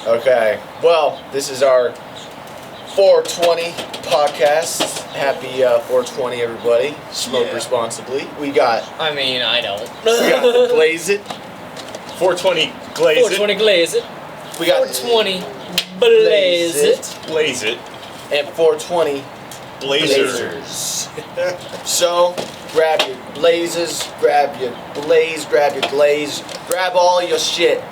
Okay. Well, this is our 420 podcast. Happy 420, everybody. Smoke responsibly. We got. I mean, I don't. We got the Glaze It. 420 Glaze It. 420 Glaze It. We got 420 Blaze It. Blaze It. And 420 Blazers. So, grab your blazes, grab your blaze, grab your glaze, grab all your shit,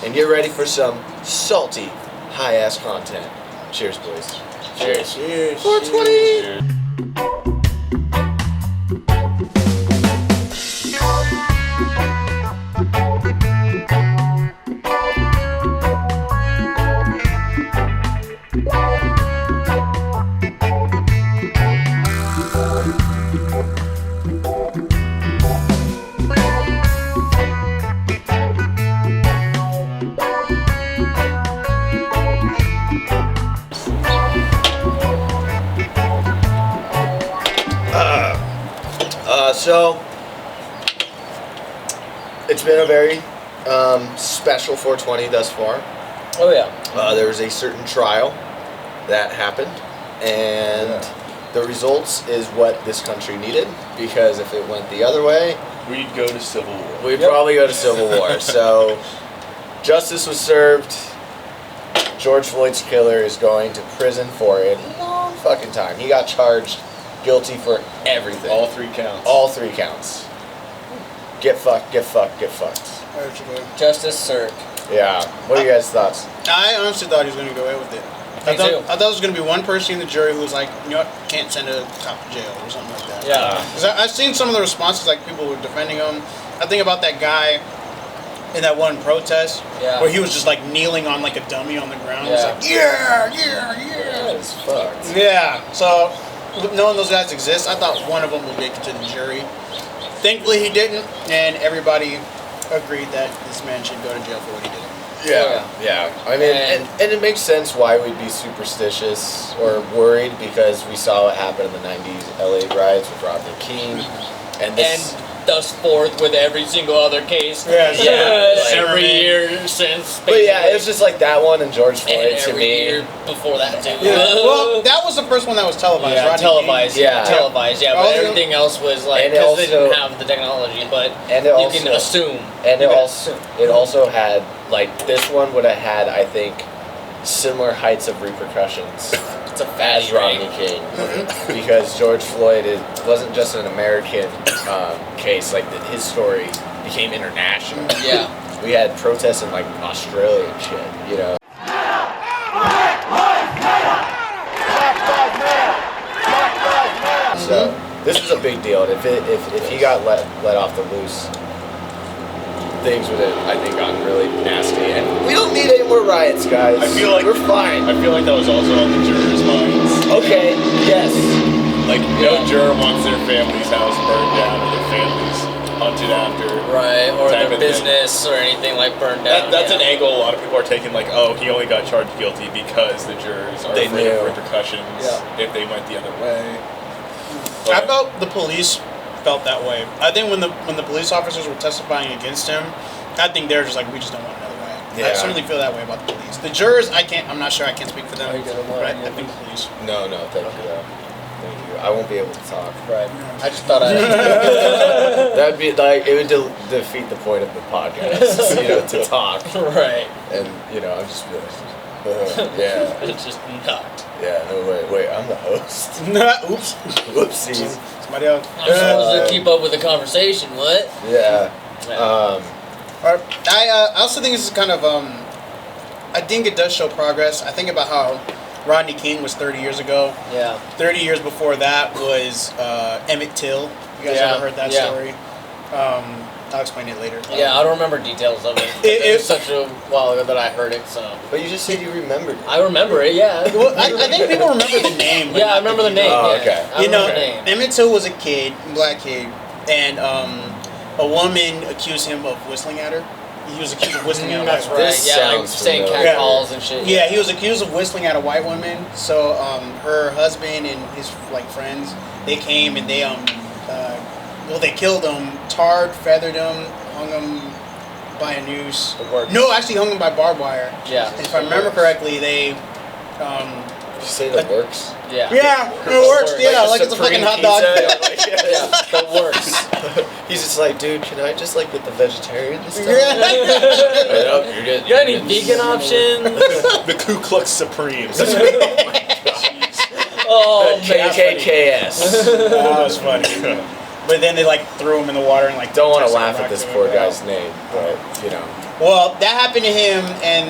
and get ready for some salty, high-ass content. Cheers, boys. Cheers. Cheers. 420! Cheers. So, it's been a very special 420 thus far. Oh, yeah. There was a certain trial that happened, and the results is what this country needed, because if it went the other way, We'd go to Civil War. we'd probably go to Civil War. So, justice was served. George Floyd's killer is going to prison for a long fucking time. He got charged guilty for everything. All three counts. All three counts. Get fucked, get fucked, get fucked. Justice served. Yeah. What are you guys' thoughts? I honestly thought he was going to go away with it. Me too. I thought it was going to be one person in the jury who was like, you know what, can't send a cop to jail or something like that. Yeah. Because I've seen some of the responses, like people were defending him. I think about that guy in that one protest where he was just like kneeling on like a dummy on the ground. Yeah. He was like, yeah. That is fucked. Yeah. So, knowing those guys exist, I thought one of them would make it to the jury. Thankfully, he didn't, and everybody agreed that this man should go to jail for what he did. Yeah. I mean, and it makes sense why we'd be superstitious or worried, because we saw what happened in the 90s LA riots with Rodney King. And thus forth with every single other case. Every year since. But yeah, it was just like that one and George Floyd and to every me. year before that too. Yeah. Well, that was the first one that was televised. Yeah, Rodney televised. King. Yeah. Televised. Yeah, but everything else was like, And because they didn't also- have the technology. But And you it can also- assume. And it also had, like, this one would have had, I think, similar heights of repercussions It's a as Rodney King, because George Floyd wasn't just an American case. Like, his story became international. Yeah. We had protests in like Australia and shit, you know. So this was a big deal, and if he got let off the loose, things would have, I think, gotten really nasty. And we don't need any more riots, guys. I feel like we're fine. I feel like that was also on the jurors' minds. Okay. Yes. Like, no juror wants their family's house burned down or their families hunted after. Right, or type their of thing. business or anything like burned down. That's an angle a lot of people are taking, like, oh, he only got charged guilty because the jurors are They afraid of knew. repercussions if they went the other way. I felt the police felt that way. I think when the police officers were testifying against him, I think they're just like, we just don't want another riot. Yeah. I certainly feel that way about the police. The jurors, I'm not sure, I can't speak for them. Oh, you got them on, But yeah. I think the police. No, thank you though. Thank you. I won't be able to talk. Right. I just thought That'd be like, it would defeat the point of the podcast, you know, to talk. Right. And you know, I'm just be like, yeah. It's just not. Yeah, no, wait, I'm the host. Oops. Whoopsies. Somebody else. I'm supposed to keep up with the conversation. What? Yeah. I also think this is kind of, I think it does show progress. I think about how Rodney King was 30 years ago. Yeah. 30 years before that was Emmett Till. You guys ever heard that story? I'll explain it later. Yeah, I don't remember details of it. It was such a while ago that I heard it, so. But you just said you remembered it. I remember it, yeah. Well, I think people remember the name. But Yeah, I remember the name. Oh, yeah. okay. I You know, remember the name. Emmett Till was a kid, black kid, and a woman accused him of whistling at her. He was accused of whistling at a That's white right. This Yeah, like sounds saying familiar. catcalls and shit. Yeah, he was accused of whistling at a white woman. So her husband and his friends, they came and they they killed him, tarred, feathered him, hung him by a noose. The works. No, actually hung him by barbed wire. Yeah. And if I remember correctly, they. Did you say that works? Yeah. Yeah, it works. Yeah, like it's a Supreme fucking hot dog. pizza. Yeah. The works. He's just like, dude, can I just like get the vegetarian this time? Yeah. Oh, you're good. You got any you're good. vegan options? The Ku Klux Supremes. Oh, The man. KKKS. That was funny. But then they like threw him in the water and like. Don't want to tossed him laugh back at this to poor him. guy's name, but you know. Well, that happened to him, and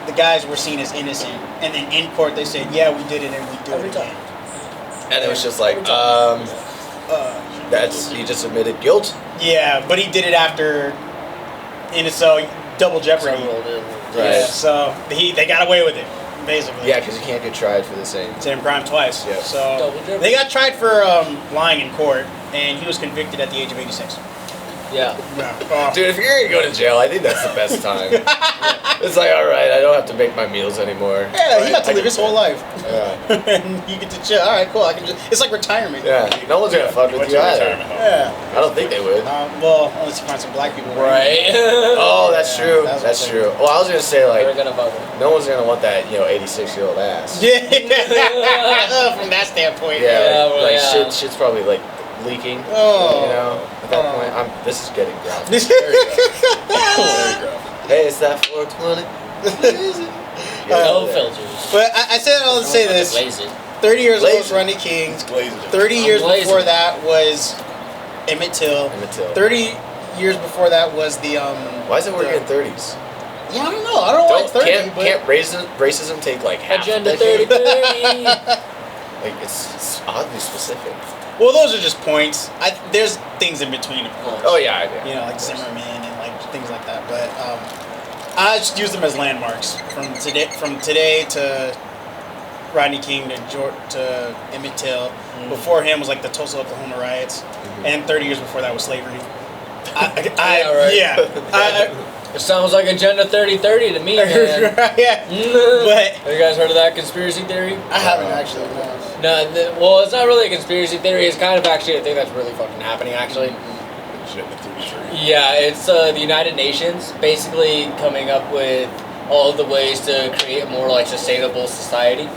the guys were seen as innocent. And then in court, they said, "Yeah, we did it, and we do it again." And it was just like, that's he just admitted guilt. Yeah, but he did it after, and so double jeopardy. Right. Yeah, so they got away with it, basically. Yeah, because you can't get tried for the same. Same crime twice. Yeah. So Double jeopardy. they got tried for lying in court, and he was convicted at the age of 86. Yeah. Yeah. Dude, if you're gonna go to jail, I think that's the best time. It's like, all right, I don't have to make my meals anymore. Yeah, he got to I live his whole life, Yeah. and you get to chill. All right, cool. I can just. It's like retirement. Yeah. No one's gonna fuck with What's you your either. retirement home? Yeah. I don't think they would. Well, unless you find some black people. Right. Oh, that's Yeah, true. that's That's what true. Well, I was gonna say They're like, gonna vote him. no one's gonna want that 86-year-old ass. Yeah. From that standpoint. Yeah, Yeah, like, well, like yeah. shit's probably like leaking. Oh. You know, at that Oh. point, this is getting graphic. Very rough. Hey, it's that 420. No Yeah. filters. But I said all to say this. Lazy. 30 years ago was Lazy. Rodney King. Blazing. 30 years lazy. before that was Emmett Till. Emmett Till. 30 years before that was the Why is it working in the- 30s? Yeah, I don't know. I don't know why it's 30, Can't, but can't racism take like half Agenda a decade? 3030. Like it's oddly specific. well, those are just points. There's things in between, of course. Oh yeah, I do. You know, like Zimmerman and like things like that. But I just use them as landmarks from today to Rodney King to Emmett Till. Before him was like the Tulsa, Oklahoma riots, and 30 years before that was slavery. Yeah, right. Yeah. It sounds like Agenda 3030 to me, man. Yeah. But Have you guys heard of that conspiracy theory? I haven't actually. No. No, well, it's not really a conspiracy theory. It's kind of actually a thing that's really fucking happening, actually. Agenda 33. Yeah, it's the United Nations basically coming up with all of the ways to create a more like sustainable society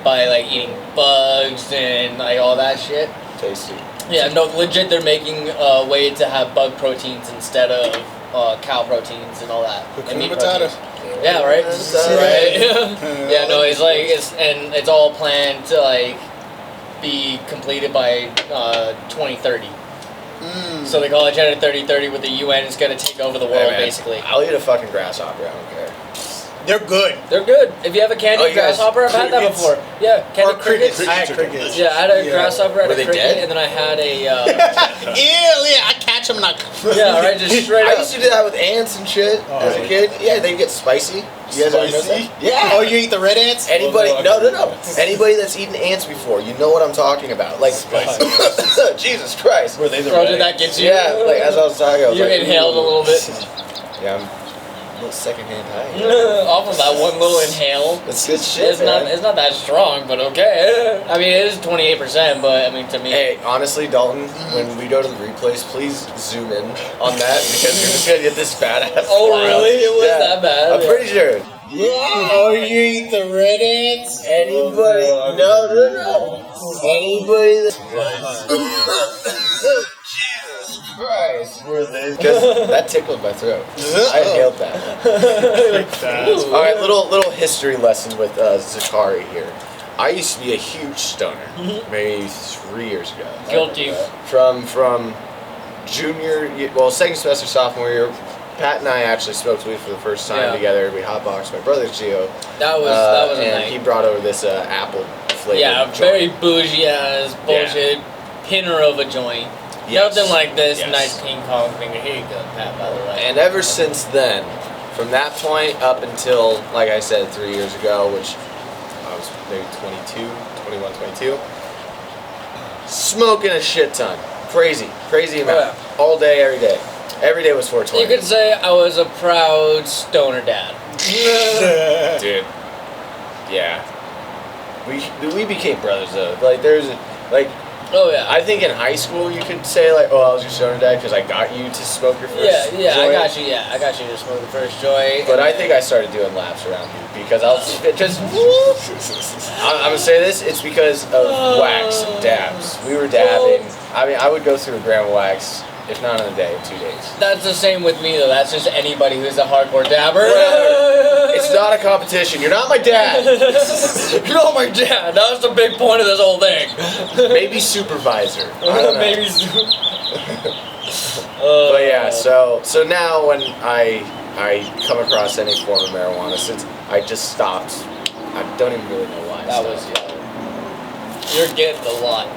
by like eating bugs and like all that shit. Tasty. Yeah, no, legit, they're making a way to have bug proteins instead of cow proteins and all that. And meat Matata. proteins. Yeah, right. Matata. Right. Yeah, no, it's all planned to like be completed by 2030. So they call it Agenda 3030 with the UN. It's gonna take over the world, Hey, man, basically. I'll eat a fucking grasshopper. I don't care. They're good. They're good. If you have a candy Oh, you guys- grasshopper, I've had that crickets? before. Yeah, candy Or crickets. crickets. I had Crickets are crickets. Yeah, I had a Yeah. grasshopper, I had Were a they cricket, dead? and then I had a Yeah, I catch them like. yeah, right, just straight I up. used to do that with ants and shit as a really? kid. Yeah, they get spicy. You guys ever notice Spicy? that? Yeah. Oh, you eat the red ants? Anybody? Well, No. Anybody that's eaten ants before, you know what I'm talking about. Like, Jesus Christ. Were they the Bro, red did that ants? get you? Yeah, like as I was talking, I was You like, inhaled a little bit. Yeah, I'm a little secondhand high. Off of that one little inhale. That's good shit, It's not that strong, but okay. I mean, it is 28%, but I mean, to me, Hey, honestly, Dalton, when we go to the replays, please zoom in on that because you're just gonna get this badass. oh fly up. really? It was Yeah, that bad? I'm pretty sure. Oh, you eat the red ants? Anybody? No. Anybody Jesus Christ. Because that tickled my throat. I inhaled that. Ooh. All right, little history lesson with Zakari here. I used to be a huge stoner, maybe 3 years ago. Guilty. From second semester sophomore year, Pat and I actually smoked weed for the first time Yeah. together. We hotboxed my brother Gio. That was a and night. he brought over this apple flavor. Yeah, very bougie ass bullshit pinner of a joint. Yes. Nothing like this Yes. nice King Kong finger. Here you go, Pat, by the way. And ever since then, from that point up until, like I said, 3 years ago, which I was maybe 21, 22, smoking a shit ton. Crazy amount. Yeah. All day, every day. Every day was 420. You could say I was a proud stoner dad. Dude. Yeah. We became brothers though. Like Oh yeah. I think in high school you could say like, oh, I was your stoner dad because I got you to smoke your first Yeah, I joint. got you. Yeah, I got you to smoke the first joint. But I think I started doing laps around you because I was just. I'm gonna say this. It's because of wax and dabs. We were dabbing. I mean, I would go through a gram of wax, if not in a day, in 2 days. That's the same with me though. That's just anybody who's a hardcore dabber. It's not a competition. You're not my dad. You're not my dad. That was the big point of this whole thing. Maybe supervisor. I don't know. Maybe. But yeah, so now when I come across any form of marijuana, since I just stopped, I don't even really know why. That was You're getting a lot.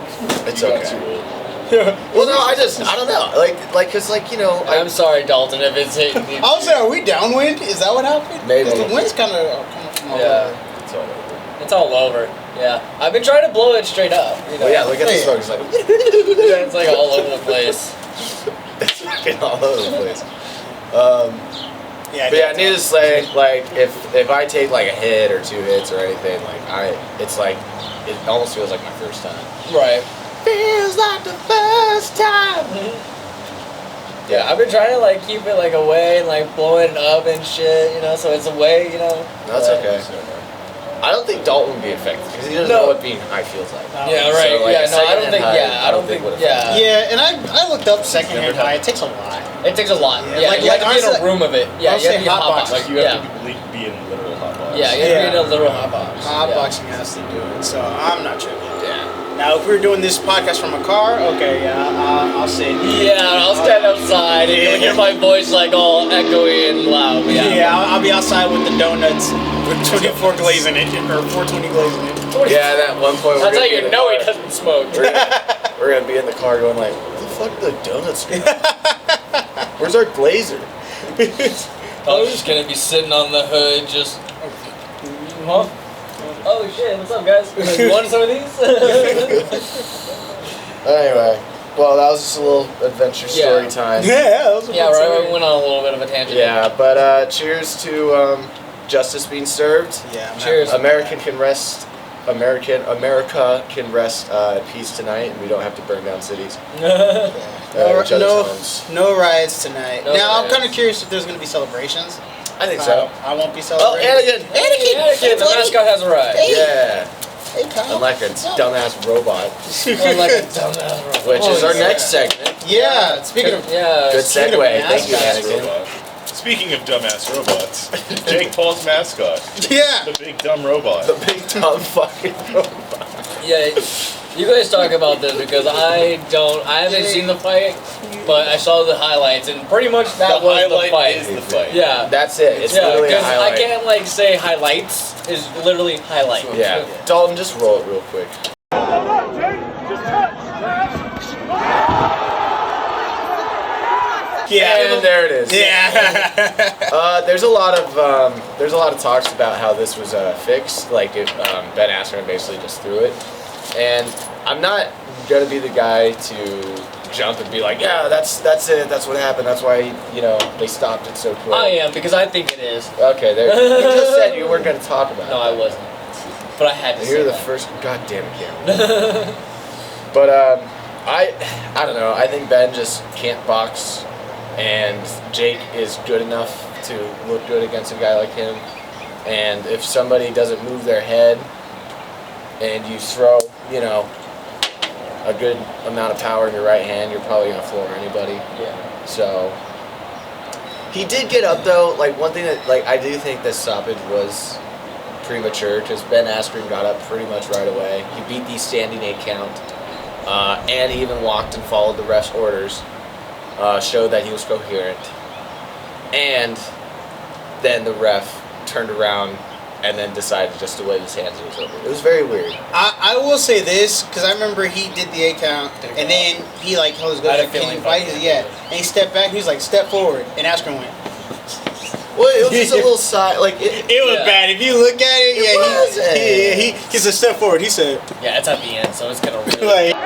It's okay. Well, no, I don't know, cause you know. I'm sorry, Dalton, if it's hitting you. I was saying, are we downwind? Is that what happened? Maybe. 'Cause the wind's kind of coming from over Yeah. there. It's all over. It's all over. Yeah, I've been trying to blow it straight up. You know? Well, yeah, look at this Yeah. smoke. It's like Yeah, it's like all over the place. it's fucking all over the place. Yeah, But yeah, needless to say, like if I take like a hit or 2 hits or anything, like it's like it almost feels like my first time. Right. Feels like the first time. Yeah, I've been trying to like keep it like away and like blowing it up and shit, you know, so it's away, you know. That's But- okay. I don't think Dalton would be affected because he doesn't No. know what being high feels like. Yeah, So, right. like, yeah, a no, I don't secondhand think. high, Yeah, I don't think. would affect Yeah. Yeah, and I looked up secondhand Never high. It takes a lot. It takes a lot. Yeah, Yeah, like- you have like to be in a honestly, room of it. Yeah, I'll you have say to be in a hot hot box. box. Like you Yeah. have to be in literal hot box. Yeah, you have to be in Yeah. a literal hot box. Hot yeah. boxing has to do it, so I'm not tripping. Yeah. Now, if we were doing this podcast from a car, okay, yeah, I'll sit. Yeah, I'll stand outside and you'll hear my voice like all echoey and loud. Yeah, I'll be outside with the donuts with 24 glaze in it, or 420 glaze in it. Yeah, at that one point we're That's how gonna be you in the know he car. doesn't smoke. We're gonna be in the car going like, what the fuck are the donuts doing? Where's our glazer? I'm just gonna be sitting on the hood, just. Huh? Oh shit! What's up, guys? You want some of these? Anyway, well, that was just a little adventure story time. Yeah, that was a Yeah, good right. story. We went on a little bit of a tangent. Yeah, but cheers to justice being served. Yeah, I'm Cheers. America can rest at peace tonight, and we don't have to burn down cities. Each other's homes. No riots tonight. No now, I'm riots. kind of curious if there's going to be celebrations. I think so. I won't be Oh, celebrating. Anakin! Anakin, the mascot has arrived. Yeah, Hey, Kyle. unlike a dumbass robot, Like a dumbass robot. which is our yeah. next segment. Yeah, speaking of... Yeah. Good speaking of segue. Thank you, mascots, Anakin. Robot. Speaking of dumbass robots, Jake Paul's mascot, Yeah. the big dumb robot. The big dumb fucking robot. Yeah. You guys talk about this because I haven't seen the fight, but I saw the highlights and pretty much that The was the highlight fight. is the fight. Yeah. That's it. It's Yeah, literally a because I highlight. can't like say highlights is literally highlight. Yeah. Dalton, just roll it real quick. Yeah. And there it is. Yeah. There's a lot of talks about how this was fixed. Like if Ben Askren basically just threw it, and I'm not gonna be the guy to jump and be like, yeah, that's it. That's what happened. That's why they stopped it so quick. I am because I think it is. Okay, there. You just said you weren't gonna talk about No, it. I wasn't. But I had to say You're the that. first. God damn it, Cameron. But I don't know. I think Ben just can't box, and Jake is good enough to look good against a guy like him. And if somebody doesn't move their head, and you throw, a good amount of power in your right hand, you're probably gonna floor anybody. Yeah. So he did get up though. Like one thing that I do think this stoppage was premature because Ben Askren got up pretty much right away. He beat the standing 8 count, and he even walked and followed the ref's orders. Showed that he was coherent, and then the ref turned around and then decided just to wave his hands and it was over. It was very weird. I will say this, because I remember he did the 8 count, and then he was I had going, a can feeling you fight? about that. Yeah. And he stepped back, he was like, step forward, and Askren went. Well, it was just a little side, like It was Yeah. bad. If you look at it, was. he said step forward. He said, Yeah, it's at the end, so it's gonna really. like,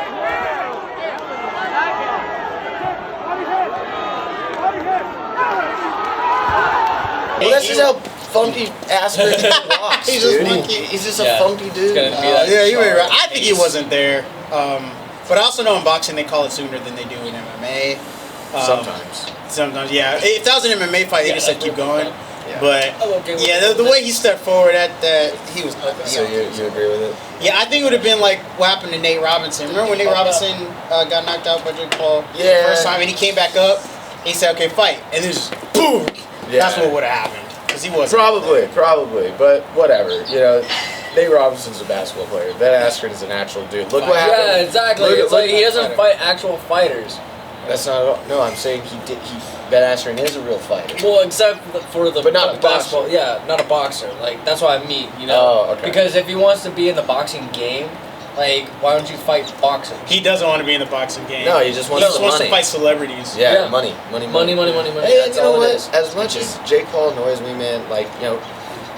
well, that's just how funky Askren walks. He's just dude. funky. He's just Yeah. a funky dude. It's gonna be that yeah, you were right. I sharp think he face. wasn't there. But I also know in boxing they call it sooner than they do in MMA. Sometimes, yeah. If that was an MMA fight, they just said keep going. Yeah. But yeah, the way he stepped forward, that he was. So you agree with it? Yeah, I think it would have been like what happened to Nate Robinson. Remember when Nate Robinson got knocked out by Jake Paul the first time, and he came back up? He said, "Okay, fight," and then just boom. Yeah. That's what would have happened because he was probably, but whatever. You know, Nate Robinson's a basketball player. Ben Askren is an actual dude. Look what happened. Yeah, exactly. It's like he doesn't fight actual fighters. That's not at all. No, I'm saying Ben Askren is a real fighter. Well, except for the but not a basketball. boxer. Yeah, not a boxer. Like that's what I mean. You know. Oh, okay. Because if he wants to be in the boxing game, like why don't you fight boxers? He doesn't want to be in the boxing game. No, he just wants to fight celebrities. Yeah, money. Money. Hey, That's you know all what? it is. As much as Jake Paul annoys me, man, like, you know,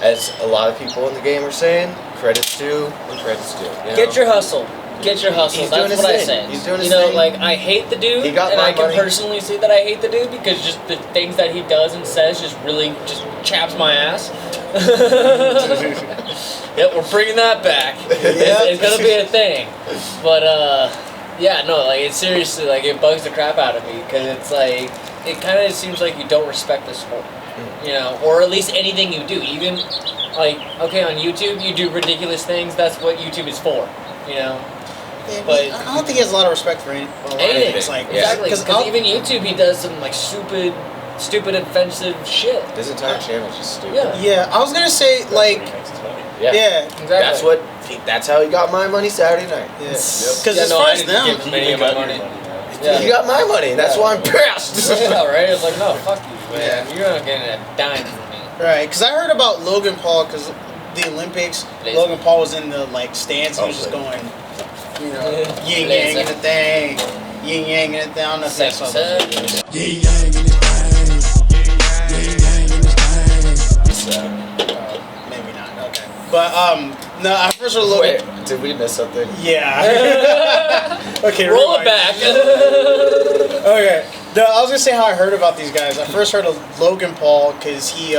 as a lot of people in the game are saying, credit's due when credit's due. You know? Get your hustle. Get your hustle. He's doing That's his what I thing. say. He's doing his You know, thing. like I hate the dude, He got and my I can money. personally say that I hate the dude because just the things that he does and says just really just chaps my ass. Yep, we're bringing that back. It's gonna be a thing. But yeah, no, like it's seriously like it bugs the crap out of me because it's like it kind of seems like you don't respect the sport, you know, or at least anything you do. Even like okay, on YouTube you do ridiculous things. That's what YouTube is for, you know. Yeah, But I don't think he has a lot of respect for anything. It's like Exactly, because even YouTube he does some like stupid offensive shit. His entire channel's just stupid. Yeah, I was gonna say like Yeah. Exactly. That's how he got my money Saturday night. yeah, because as no, far I as didn't them, give him any of my money. He got my money, and that's why I'm pissed. Yeah, right? It's like, no, fuck you, man. You're not getting a dime from me. right? Because I heard about Logan Paul because the Olympics. Logan Paul was in the like stands. He was just going, you know, yin yang in the thing, yin yang in the thing. I don't know if that's what Yin yang in the thing. Yin yang in the thing. maybe not. Okay, but no, I first heard Wait, Logan. did we miss something? Yeah. Okay, Roll it rewind. back. Okay. No, I was gonna say how I heard about these guys. I first heard of Logan Paul because he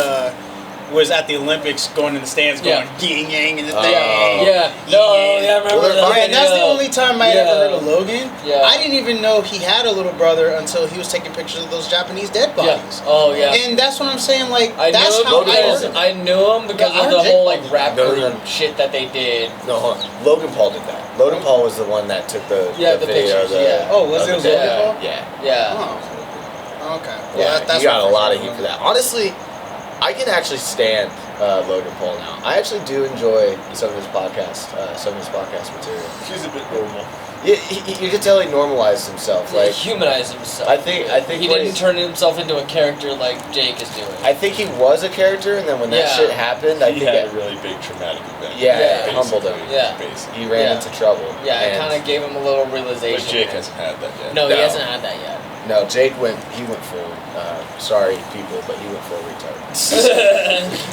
was at the Olympics, going in the stands, going yin yang in the thing. Yeah. No, yeah, I remember Well, that. Yeah, and that's the only time I ever heard of Logan. Yeah. I didn't even know he had a little brother until he was taking pictures of those Japanese dead Yeah. bodies. Oh, yeah. And that's what I'm saying. Like I that's knew how him I because heard. I knew him because Yeah, I of heard the whole Jake like rap No, group no. shit that they did. No, hold on. Logan Paul did that. Logan Paul was the one that took the Yeah, the video. pictures, yeah. Oh, was it of was the- Logan Paul? Yeah. Yeah. Oh. Okay. Well, Yeah, that's he got what a lot of I heat for that. Honestly, I can actually stand Logan Paul now. I actually do enjoy some of his podcast material. She's a bit normal. Yeah, you can tell he normalized himself. Like Like, humanized himself. I think he what didn't he's- turn himself into a character like Jake is doing. I think he was a character, and then when that Yeah. shit happened, I He think had a it, really big traumatic event. Yeah, it humbled him. Yeah. Basically. he ran Yeah. into trouble. Yeah, it And- kind of gave him a little realization. But Jake there. hasn't had that yet. No, he No. hasn't had that yet. No, Jake went full. Sorry, people, but he went full retard.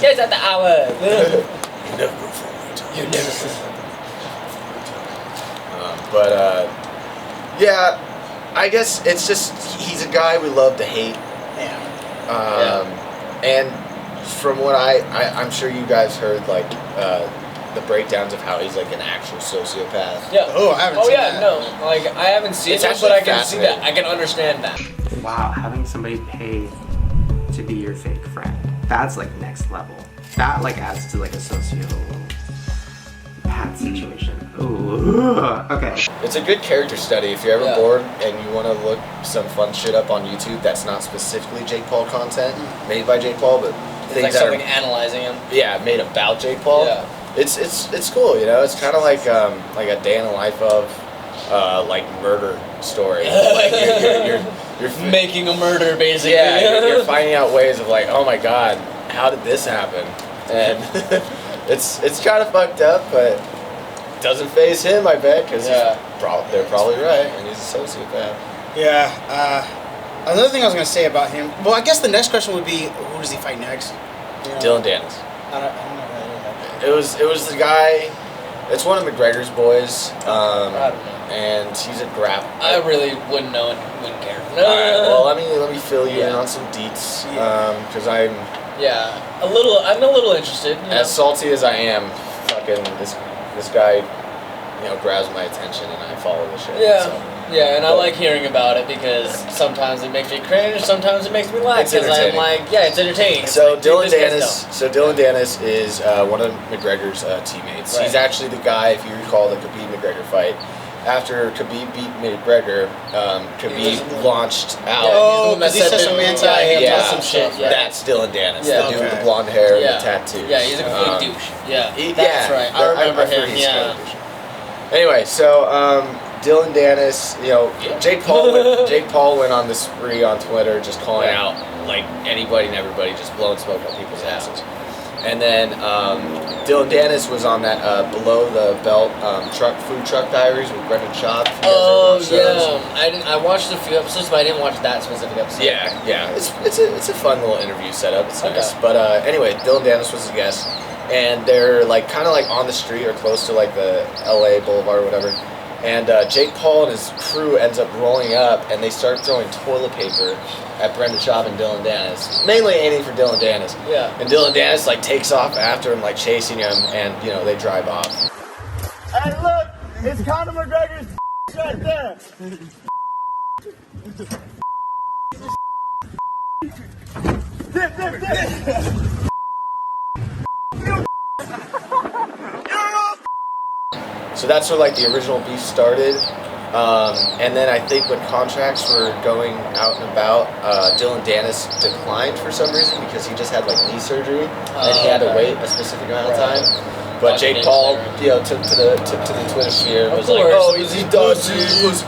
Guys at the hour. You never go full retard. You never. But yeah, I guess it's just he's a guy we love to hate. Yeah. And from what I'm sure you guys heard like the breakdowns of how he's like an actual sociopath. Yeah. Oh, I haven't Oh seen yeah, that. no. Like I haven't seen It's it, actually but I can see that. fascinating. I can understand that. Wow, having somebody pay to be your fake friend. That's like next level. That like adds to like a sociopath situation. Ooh, okay. It's a good character study if you're ever Yeah. bored and you want to look some fun shit up on YouTube that's not specifically Jake Paul content made by Jake Paul, but It's things like that something are analyzing him. made about Jake Paul. Yeah. It's cool, you know. It's kind of like a day in the life of like murder story. Like you're Making a murder, basically. yeah, you're finding out ways of like, oh my god, how did this happen? And it's kind of fucked up, but doesn't faze him, I bet, because Yeah. they're probably right, and he's a sociopath. Yeah. Another thing I was gonna say about him. Well, I guess the next question would be, who does he fight next? You know? Dylan Dennis. I don't know who that is. It was the guy. It's one of McGregor's boys, I don't know. and he's a grap. I really wouldn't know and wouldn't care. Alright, well let me fill you in Yeah. on some deets, because I'm Yeah, I'm a little interested. You know? as salty as I am. Fucking this guy grabs my attention and I follow the shit. Yeah. So. Yeah, and I like hearing about it because sometimes it makes me cringe, sometimes it makes me laugh It's because I'm entertaining. like, yeah, it's entertaining. It's So like, dude, Dylan this guy's dumb. Dennis is one of McGregor's teammates. Right. He's actually the guy, if you recall the Khabib-McGregor fight. After Khabib beat McGregor, Khabib launched out. Oh, He's the one that because he said said that- some Yeah, some shit. Yeah. That's Dylan Dennis, Yeah. the dude with Okay. the blonde hair Yeah. and the tattoos. Yeah, he's a complete douche. Yeah, that's right. I remember I've heard him. he's Yeah. kind of a douche. Anyway, so Dylan Dennis, Jake Paul went on the spree on Twitter, just calling out like anybody and everybody, just blowing smoke on people's asses. And then Dylan Dennis was on that Below the Belt food truck diaries with Brendan Schaub. If you guys ever watched those. I watched a few episodes, but I didn't watch that specific episode. Yeah. It's a fun little interview setup. It's nice. Okay. But anyway, Dylan Dennis was a guest, and they're like kind of like on the street or close to like the LA Boulevard or whatever. And Jake Paul and his crew ends up rolling up, and they start throwing toilet paper at Brendan Schaub and Dylan Dennis, mainly aiming for Dylan Dennis. Yeah. And Dylan Dennis like takes off after him, like chasing him, and they drive off. Hey, look, it's Conor McGregor's right there. So that's where like the original beef started. And then I think when contracts were going out and about, Dylan Dennis declined for some reason because he just had like knee surgery and he had to wait a specific amount of time. But Jake Paul, took to the Twitter sphere and was like, "Oh, he's done,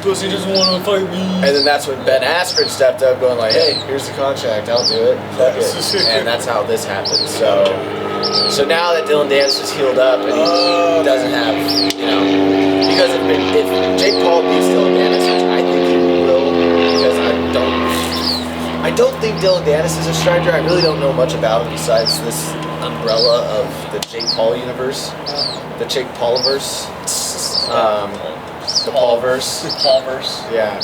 pussy doesn't want to fight me." And then that's when Ben Askren stepped up, going like, "Hey, here's the contract, I'll do it." Fuck it. And that's how this happened. So now that Dylan Dennis is healed up and he doesn't have, because if Jake Paul beats Dylan Dennis, which I think he will, because I don't think Dylan Dennis is a striker. I really don't know much about him besides this umbrella of the Jake Paul universe, the Jake Paulverse, the Paulverse. Paulverse. Yeah.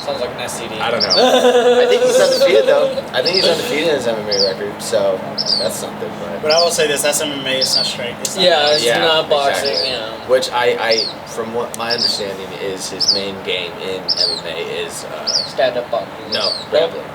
Sounds like an STD. I don't know. I think he's undefeated though. I think he's undefeated in his MMA record, so that's something. But I will say this: that's MMA. It's not straight. It's not Yeah, it's not boxing. exactly. Yeah. Which I, from what my understanding is, his main game in MMA is Stand up boxing. no grappling.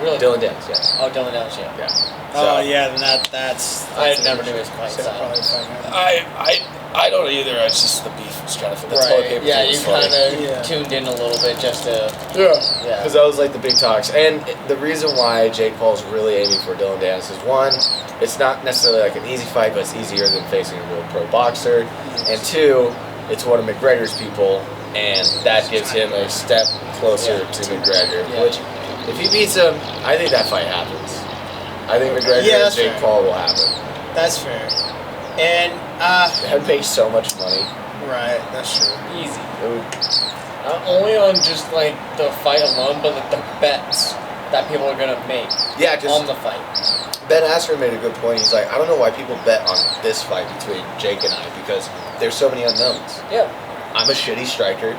Really? Dylan Dennis, yeah. Oh, Dylan Dennis, yeah. Yeah. Oh So- yeah, then that's. I never knew his fight Should've style. probably fight him. I don't either. It's just the beef was trying to fit the toilet Right. paper. Yeah, thing you was funny. kind of Yeah. tuned in a little bit just to. Yeah, Yeah. because that was like the big talks. And the reason why Jake Paul's really aiming for Dylan Dennis is one, it's not necessarily like an easy fight, but it's easier than facing a real pro boxer. And two, it's one of McGregor's people, and that gives him a step closer to McGregor. Yeah. Which, if he beats him, I think that fight happens. I think McGregor Yeah, and that's Jake fair. Paul will happen. That's fair. And That would make so much money. right, that's true. Easy. It would, Not only on just like the fight alone, but like the bets that people are gonna make yeah, because on the fight. Ben Askren made a good point. He's like, I don't know why people bet on this fight between Jake and I because there's so many unknowns. Yeah. I'm a shitty striker.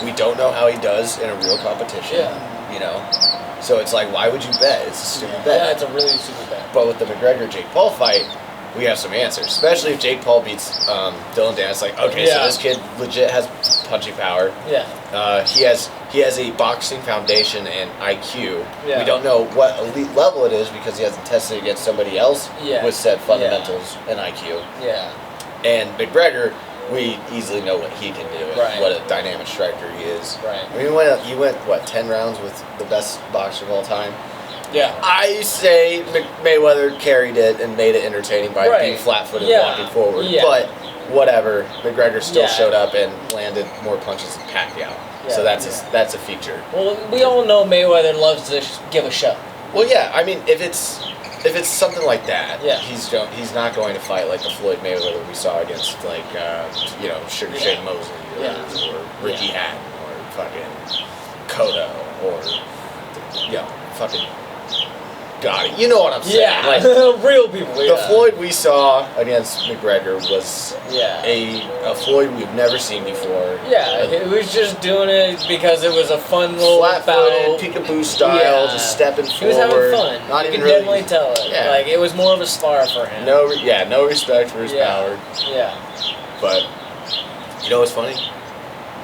We don't know how he does in a real competition. Yeah. So it's like, why would you bet? It's a stupid Yeah, bet. it's a really super bet. But with the McGregor Jake Paul fight, we have some answers. Especially if Jake Paul beats Dylan Dennis. Like, okay, so Yeah. this kid legit has punching power. Yeah. He has a boxing foundation and IQ. Yeah. We don't know what elite level it is because he hasn't tested against somebody else Yeah. with said fundamentals and IQ. Yeah. And McGregor, we easily know what he can do and Right. what a dynamic striker he is. Right. I mean, he went what 10 rounds with the best boxer of all time. Yeah. I say Mayweather carried it and made it entertaining by Right. being flat-footed Yeah. and walking forward. Yeah. But whatever, McGregor still Yeah. showed up and landed more punches than Pacquiao. Yeah. So that's a feature. Well, we all know Mayweather loves to give a show. Well, yeah. I mean, if it's something like that, Yeah. he's not going to fight like the Floyd Mayweather we saw against like Sugar Yeah. Shane Mosley Yeah. or Ricky Yeah. Hatton or fucking Cotto or fucking Gotti. You know what I'm saying? Yeah. Like, Real people. the Yeah. Floyd we saw against McGregor was Yeah. a Floyd we've never seen before. Yeah, he was just doing it because it was a fun little Flat-footed, bout. peekaboo style, Yeah. just stepping He forward. was having fun. Not you even can really. definitely tell it. Yeah. Like it was more of a spar for him. No respect for his Yeah. power. Yeah. But you know what's funny?